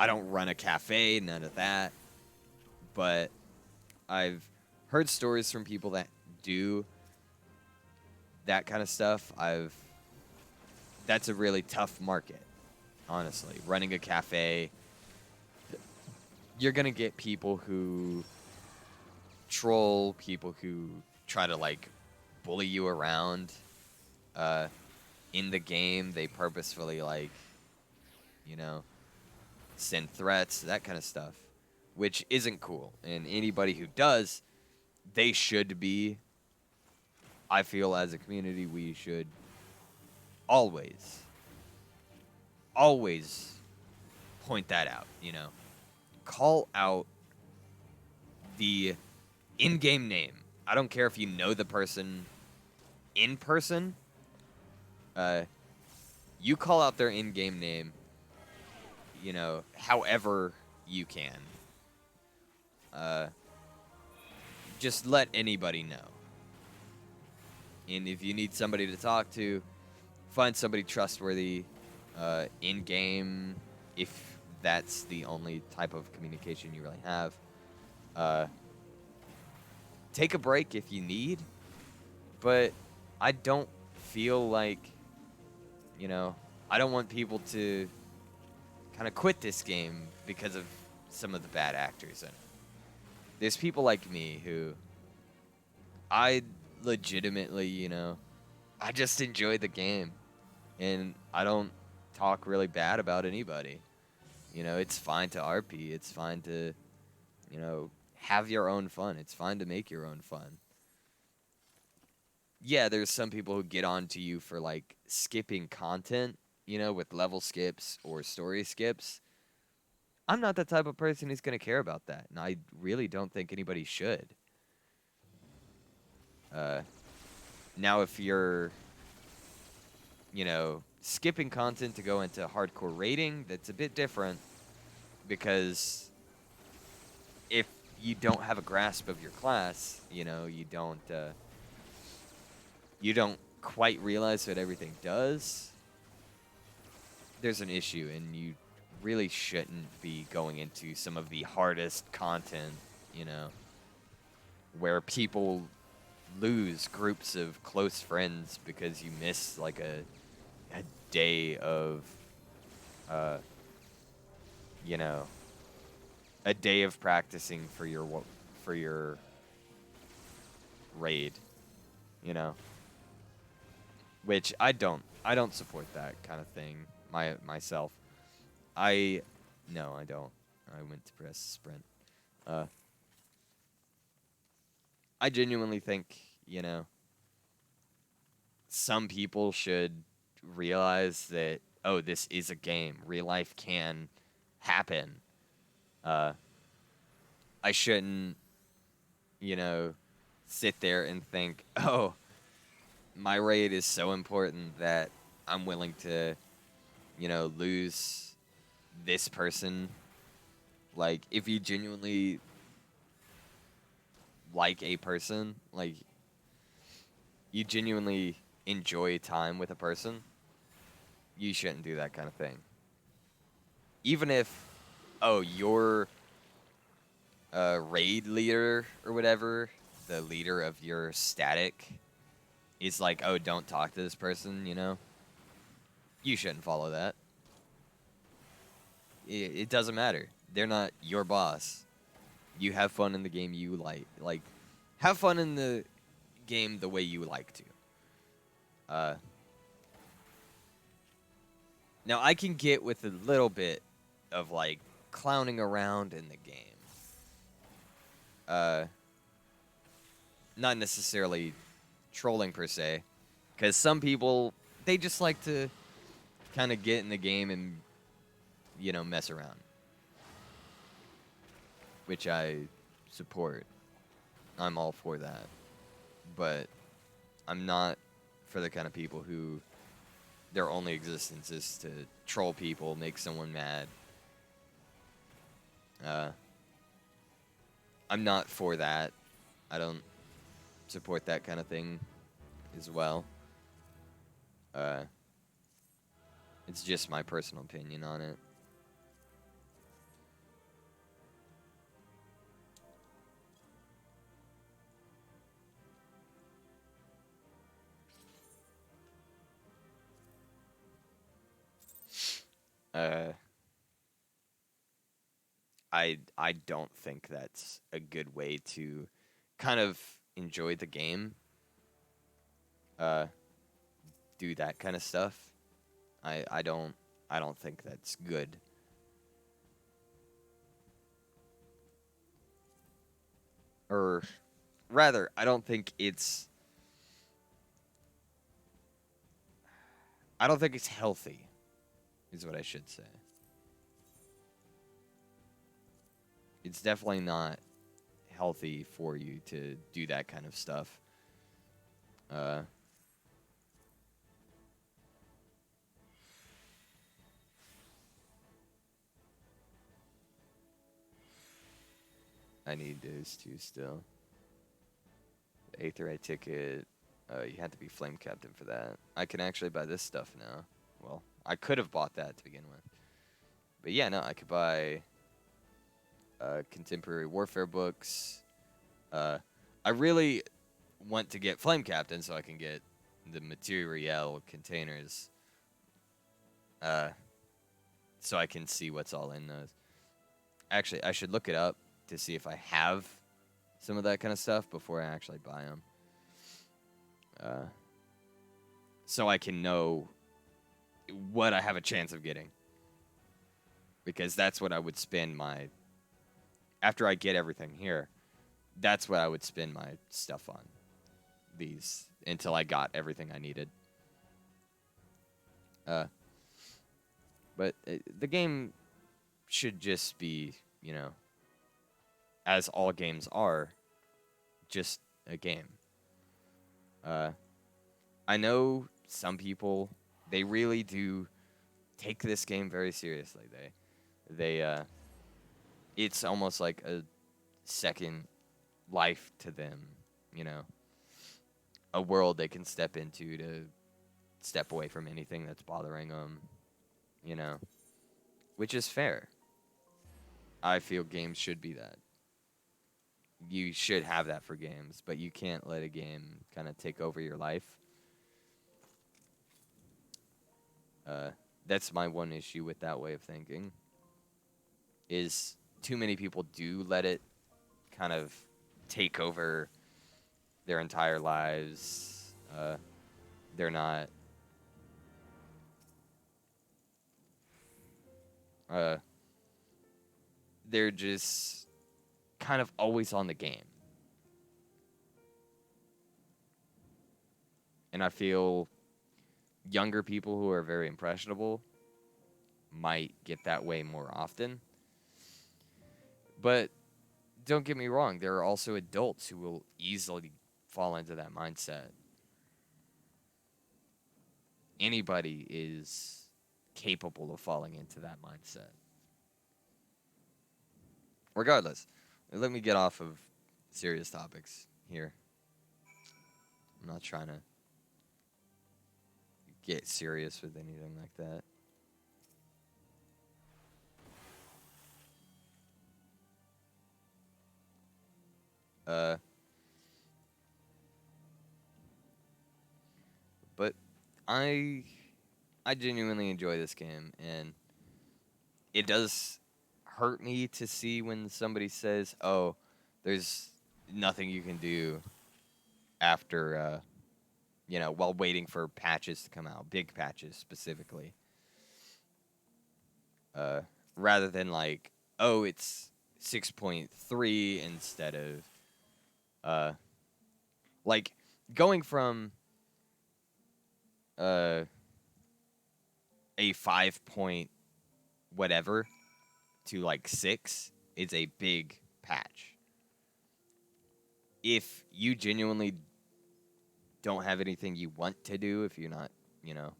don't run a cafe, none of that. But I've heard stories from people that do that kind of stuff. That's a really tough market, honestly. Running a cafe, you're going to get people who troll, people who try to, like, bully you around. In the game, they purposefully, like, you know, send threats, that kind of stuff, which isn't cool. And anybody who does, they should be, I feel, as a community, we should always, always point that out, you know. Call out the in-game name. I don't care if you know the person in person. You call out their in-game name, you know, however you can. Just let anybody know. And if you need somebody to talk to, find somebody trustworthy in-game, if that's the only type of communication you really have. Take a break if you need, but I don't feel like, you know, I don't want people to kind of quit this game because of some of the bad actors in it. There's people like me who I legitimately, you know, I just enjoy the game, and I don't talk really bad about anybody. You know, it's fine to RP. It's fine to, you know, have your own fun. It's fine to make your own fun. Yeah, there's some people who get on to you for, like, skipping content, you know, with level skips or story skips. I'm not the type of person who's going to care about that, and I really don't think anybody should. Now, if you're, you know, skipping content to go into hardcore raiding, that's a bit different, because if you don't have a grasp of your class, you know, you don't quite realize what everything does, there's an issue, and you really shouldn't be going into some of the hardest content, you know, where people lose groups of close friends because you miss, like, a day of, you know, a day of practicing for your raid, you know, which I don't support that kind of thing myself. No, I don't. I went to press sprint. I genuinely think, you know, some people should realize that, oh, this is a game. Real life can happen. I shouldn't, you know, sit there and think, oh, my raid is so important that I'm willing to, you know, lose this person. Like, if you genuinely like a person, like, you genuinely enjoy time with a person, you shouldn't do that kind of thing. Even if, oh, your raid leader or whatever, the leader of your static, is like, oh, don't talk to this person, you know? You shouldn't follow that. It doesn't matter. They're not your boss. You have fun in the game you like. Like, have fun in the game the way you like to. Now, I can get with a little bit of, like, clowning around in the game. Not necessarily trolling per se, because some people, they just like to kind of get in the game and, you know, mess around, which I support. I'm all for that, but I'm not for the kind of people who their only existence is to troll people, make someone mad. I'm not for that. I don't support that kind of thing as well. It's just my personal opinion on it. I don't think that's a good way to kind of enjoy the game. Do that kind of stuff. I don't think that's good. Or rather, I don't think it's I don't think it's healthy, is what I should say. It's definitely not healthy for you to do that kind of stuff. I need those two still. The Aetherite ticket. You had to be Flame Captain for that. I can actually buy this stuff now. Well, I could have bought that to begin with. But yeah, no, I could buy Contemporary Warfare books. I really want to get Flame Captain so I can get the Materiel containers. So I can see what's all in those. Actually, I should look it up to see if I have some of that kind of stuff before I actually buy them. So I can know what I have a chance of getting. Because that's what I would spend my... After I get everything here, that's what I would spend my stuff on. These. Until I got everything I needed. But the game should just be, you know, as all games are, just a game. I know some people, they really do take this game very seriously. It's almost like a second life to them, you know, a world they can step into to step away from anything that's bothering them, you know, which is fair. I feel games should be that. You should have that for games, but you can't let a game kind of take over your life. That's my one issue with that way of thinking, is too many people do let it kind of take over their entire lives. They're not... they're just kind of always on the game. And I feel younger people who are very impressionable might get that way more often. But don't get me wrong, there are also adults who will easily fall into that mindset. Anybody is capable of falling into that mindset. Regardless, let me get off of serious topics here. I'm not trying to get serious with anything like that. But I genuinely enjoy this game, and it does hurt me to see when somebody says, "Oh, there's nothing you can do after, you know, while waiting for patches to come out, big patches specifically." Rather than like, "Oh, it's 6.3 instead of, like going from a 5 point whatever to like 6 is a big patch. If you genuinely don't have anything you want to do, if you're not, you know,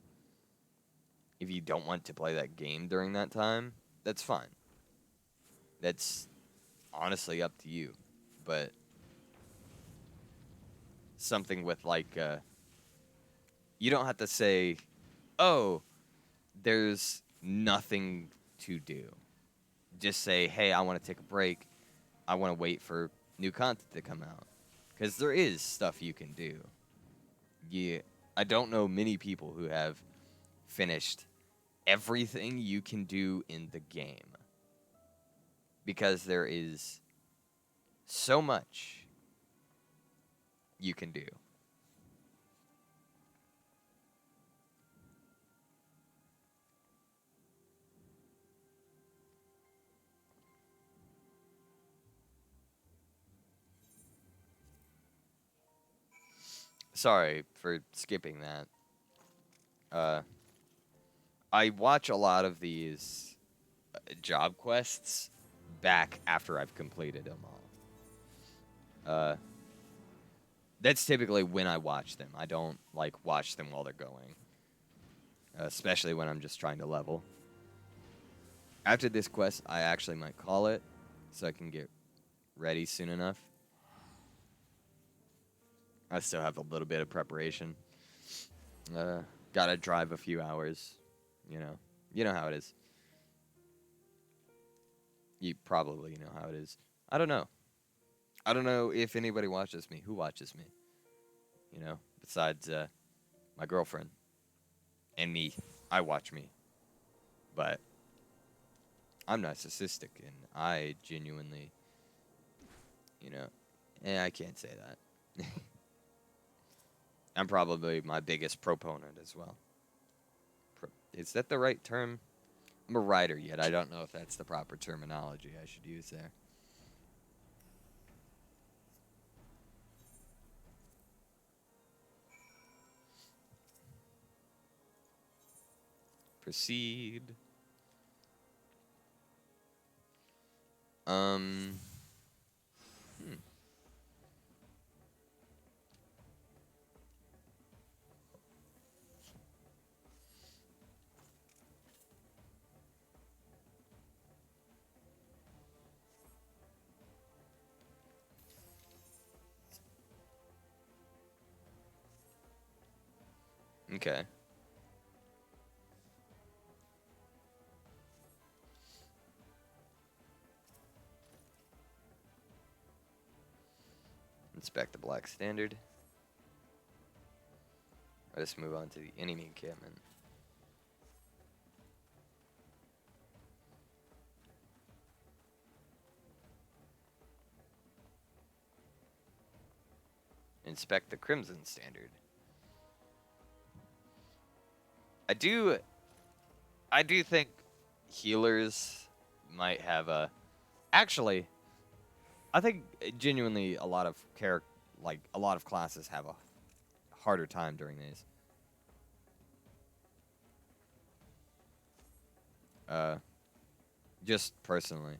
if you don't want to play that game during that time, that's fine. That's honestly up to you. But something with like, you don't have to say, "Oh, there's nothing to do." Just say, "Hey, I want to take a break. I want to wait for new content to come out." Because there is stuff you can do. Yeah, I don't know many people who have finished everything you can do in the game. Because there is so much you can do. Sorry for skipping that. I watch a lot of these job quests back after I've completed them all. That's typically when I watch them. I don't like watch them while they're going, especially when I'm just trying to level. After this quest, I actually might call it so I can get ready soon enough. I still have a little bit of preparation. Gotta drive a few hours, you know how it is. You probably know how it is. I don't know. I don't know if anybody watches me. Who watches me? Besides my girlfriend and me. I watch me. But I'm narcissistic and I genuinely, I can't say that. I'm probably my biggest proponent as well. Is that the right term? I'm a writer yet. I don't know if that's the proper terminology I should use there. Proceed. Hmm. Okay. Inspect the black standard. Let's move on to the enemy encampment. Inspect the crimson standard. I do think healers might have a. Actually, I think genuinely a lot of a lot of classes have a harder time during these. Just personally.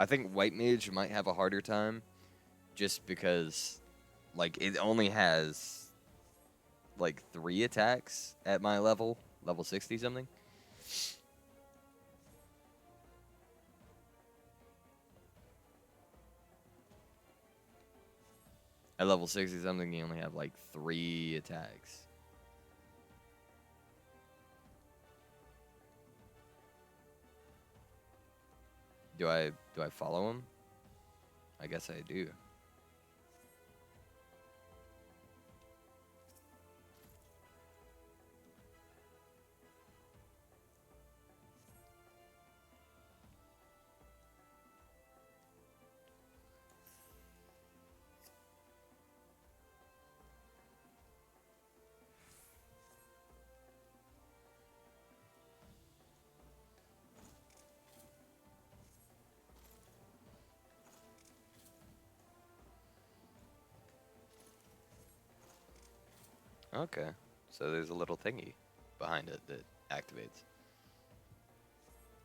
I think white mage might have a harder time, just because, it only has 3 attacks at my level 60 something. At level 60 something, you only have 3 attacks. Do I follow him? I guess I do. Okay. So there's a little thingy behind it that activates.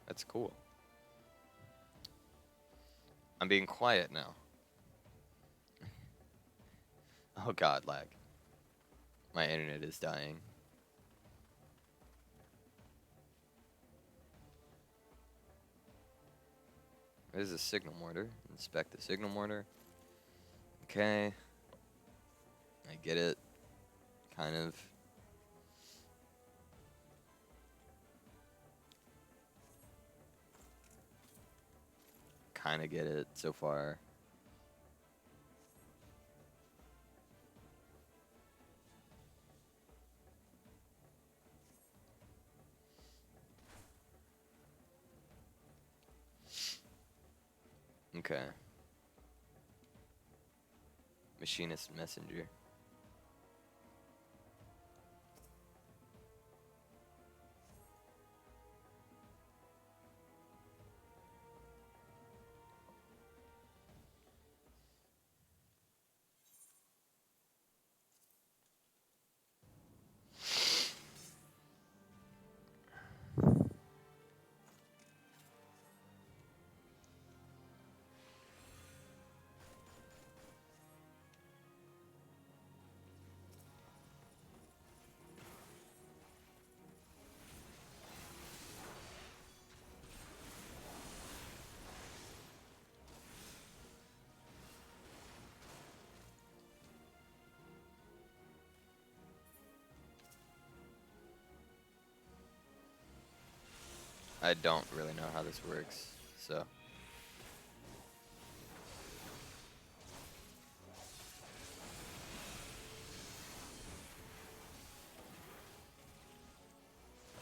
That's cool. I'm being quiet now. Oh god, lag. My internet is dying. There's a signal mortar. Inspect the signal mortar. Okay. I get it. Kind of. Kind of get it so far. Okay. Machinist messenger. I don't really know how this works, so.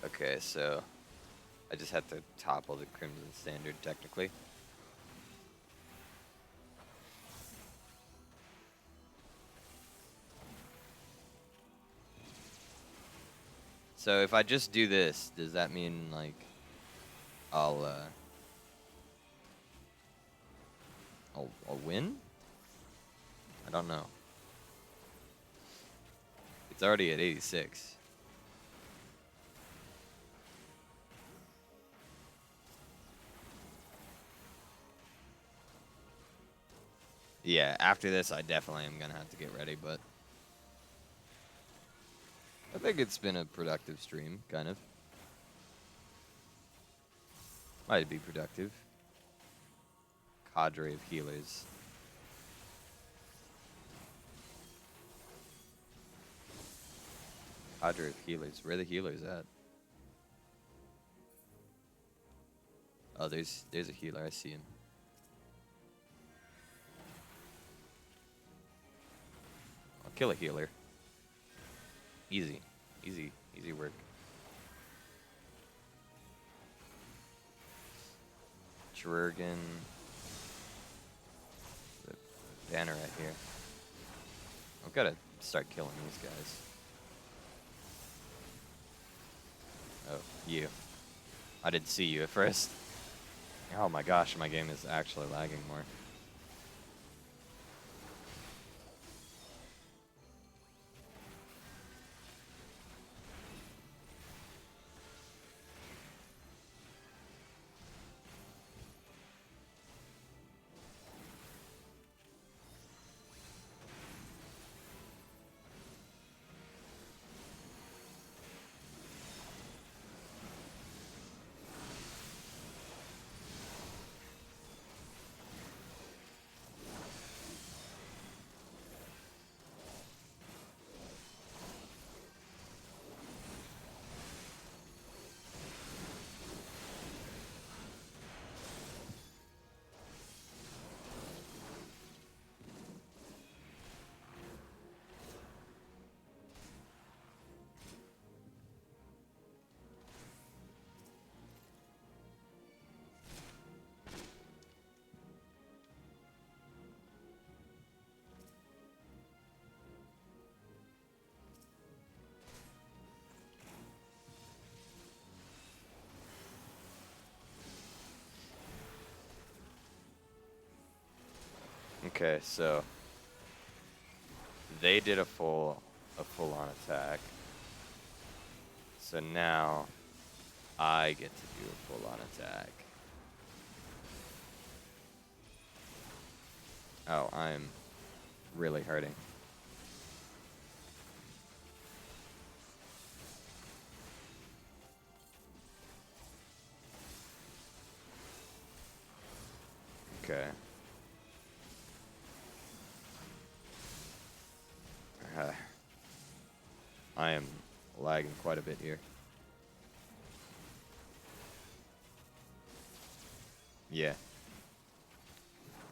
Okay, so I just have to topple the Crimson Standard, technically. So if I just do this, does that mean, like, I'll win? I don't know. It's already at 86. Yeah, after this, I definitely am gonna have to get ready, but I think it's been a productive stream, kind of. Might be productive. Cadre of healers. Cadre of healers. Where are the healers at? Oh, there's a healer. I see him. I'll kill a healer. Easy. Easy. Easy work. Jurgen. The banner right here. I've got to start killing these guys. Oh, you. I didn't see you at first. Oh my gosh, my game is actually lagging more. Okay, so they did a full-on attack. So now I get to do a full-on attack. Oh, I'm really hurting. Okay. I am lagging quite a bit here. Yeah.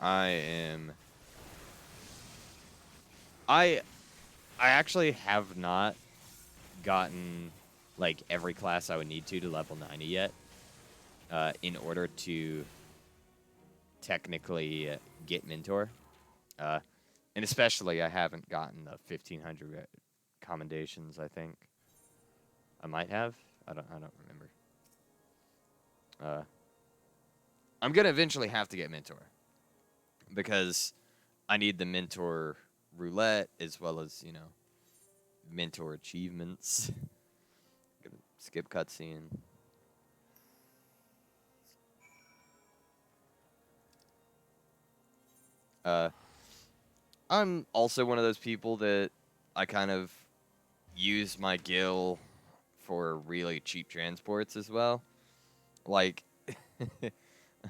I actually have not gotten like every class I would need to level 90 yet. In order to technically get mentor. And especially I haven't gotten the 1500 commendations, I think. I might have. I don't remember. I'm gonna eventually have to get mentor. Because I need the mentor roulette as well as, you know, mentor achievements. Gonna skip cutscene. I'm also one of those people that I kind of use my gil for really cheap transports as well. Like,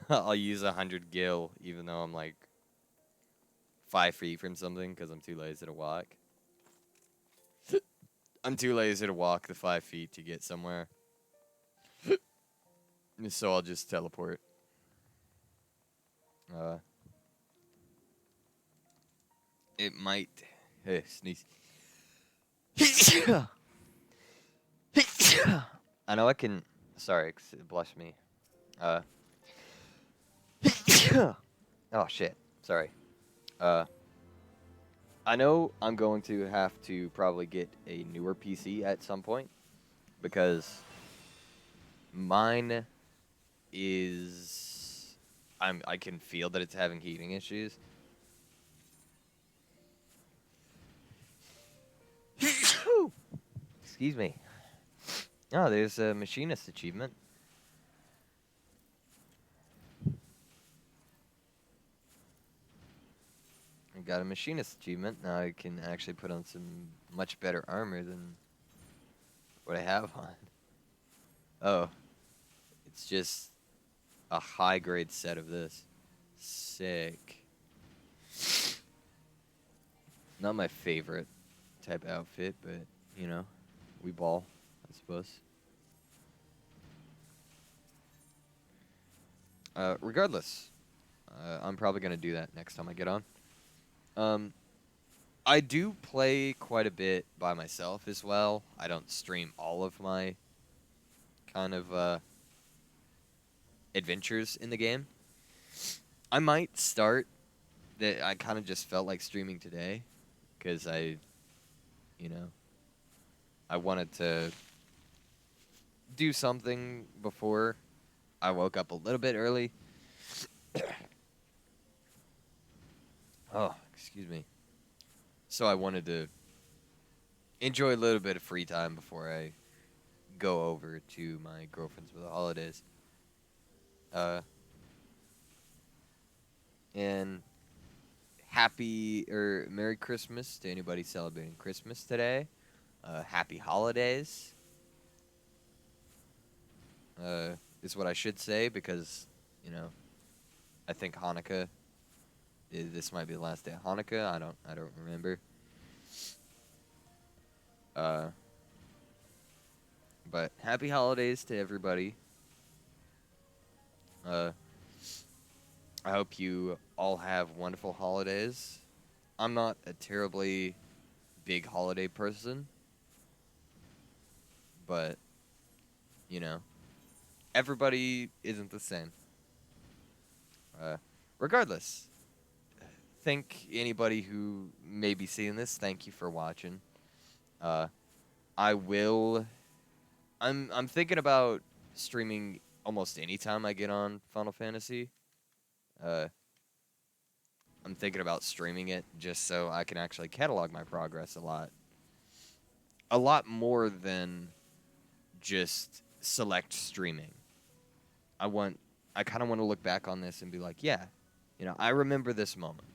I'll use 100 gil even though I'm like 5 feet from something because I'm too lazy to walk. I'm too lazy to walk the 5 feet to get somewhere. So I'll just teleport. It might. Hey, sneeze. I know I can. Sorry, blush me. Uh. Oh shit. Sorry. Uh. I know I'm going to have to probably get a newer PC at some point because mine is. I can feel that it's having heating issues. Excuse me. Oh, there's a machinist achievement. I got a machinist achievement. Now I can actually put on some much better armor than what I have on. Oh, it's just a high grade set of this. Sick. Not my favorite type of outfit, but you know, we ball, I suppose. Regardless, I'm probably gonna do that next time I get on. I do play quite a bit by myself as well. I don't stream all of my kind of adventures in the game. I might start that. I kind of just felt like streaming today because you know, I wanted to do something before I woke up a little bit early. Oh, excuse me. So I wanted to enjoy a little bit of free time before I go over to my girlfriend's for the holidays. And happy or Merry Christmas to anybody celebrating Christmas today. Happy holidays. Is what I should say because, you know, I think Hanukkah. This might be the last day of Hanukkah. I don't remember. But happy holidays to everybody. I hope you all have wonderful holidays. I'm not a terribly big holiday person, but you know, everybody isn't the same. Regardless, thank anybody who may be seeing this. Thank you for watching. I will. I'm thinking about streaming almost anytime I get on Final Fantasy. I'm thinking about streaming it just so I can actually catalog my progress a lot more than just select streaming. I kind of want to look back on this and be like, yeah, you know, I remember this moment.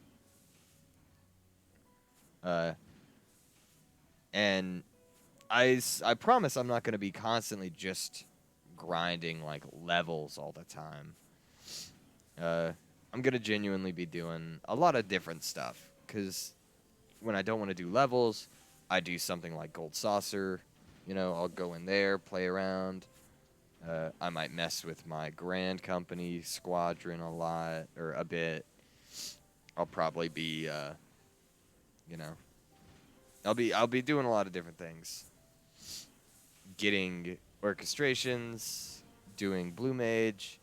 And I promise I'm not going to be constantly just grinding like levels all the time. I'm going to genuinely be doing a lot of different stuff because when I don't want to do levels, I do something like Gold Saucer. You know, I'll go in there, play around. I might mess with my Grand Company Squadron a lot or a bit. I'll probably be, you know, I'll be doing a lot of different things. Getting orchestrations, doing Blue Mage,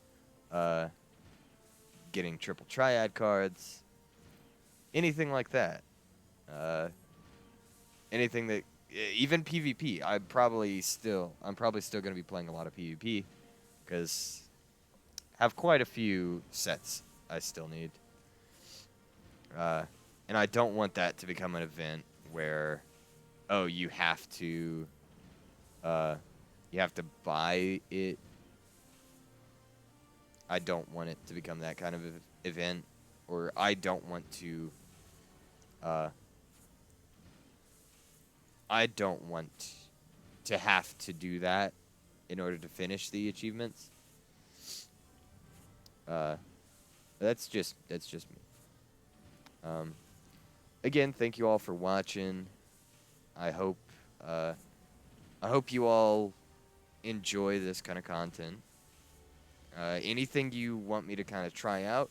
getting triple triad cards, anything like that. Anything that even PvP. I'm probably still going to be playing a lot of PvP because I have quite a few sets I still need. And I don't want that to become an event where, oh, you have to buy it. I don't want it to become that kind of event, or I don't want to. I don't want to have to do that in order to finish the achievements. That's just me. Again, thank you all for watching. I hope you all enjoy this kind of content. Anything you want me to kind of try out.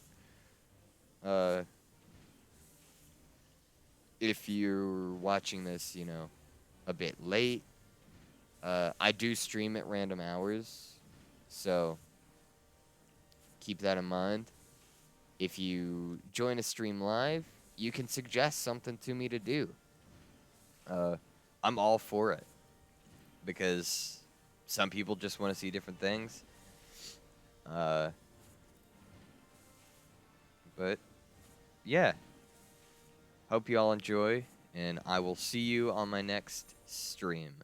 Uh, if you're watching this, you know, a bit late, I do stream at random hours, so keep that in mind. If you join a stream live, you can suggest something to me to do. I'm all for it because some people just want to see different things. But yeah, hope you all enjoy, and I will see you on my next stream.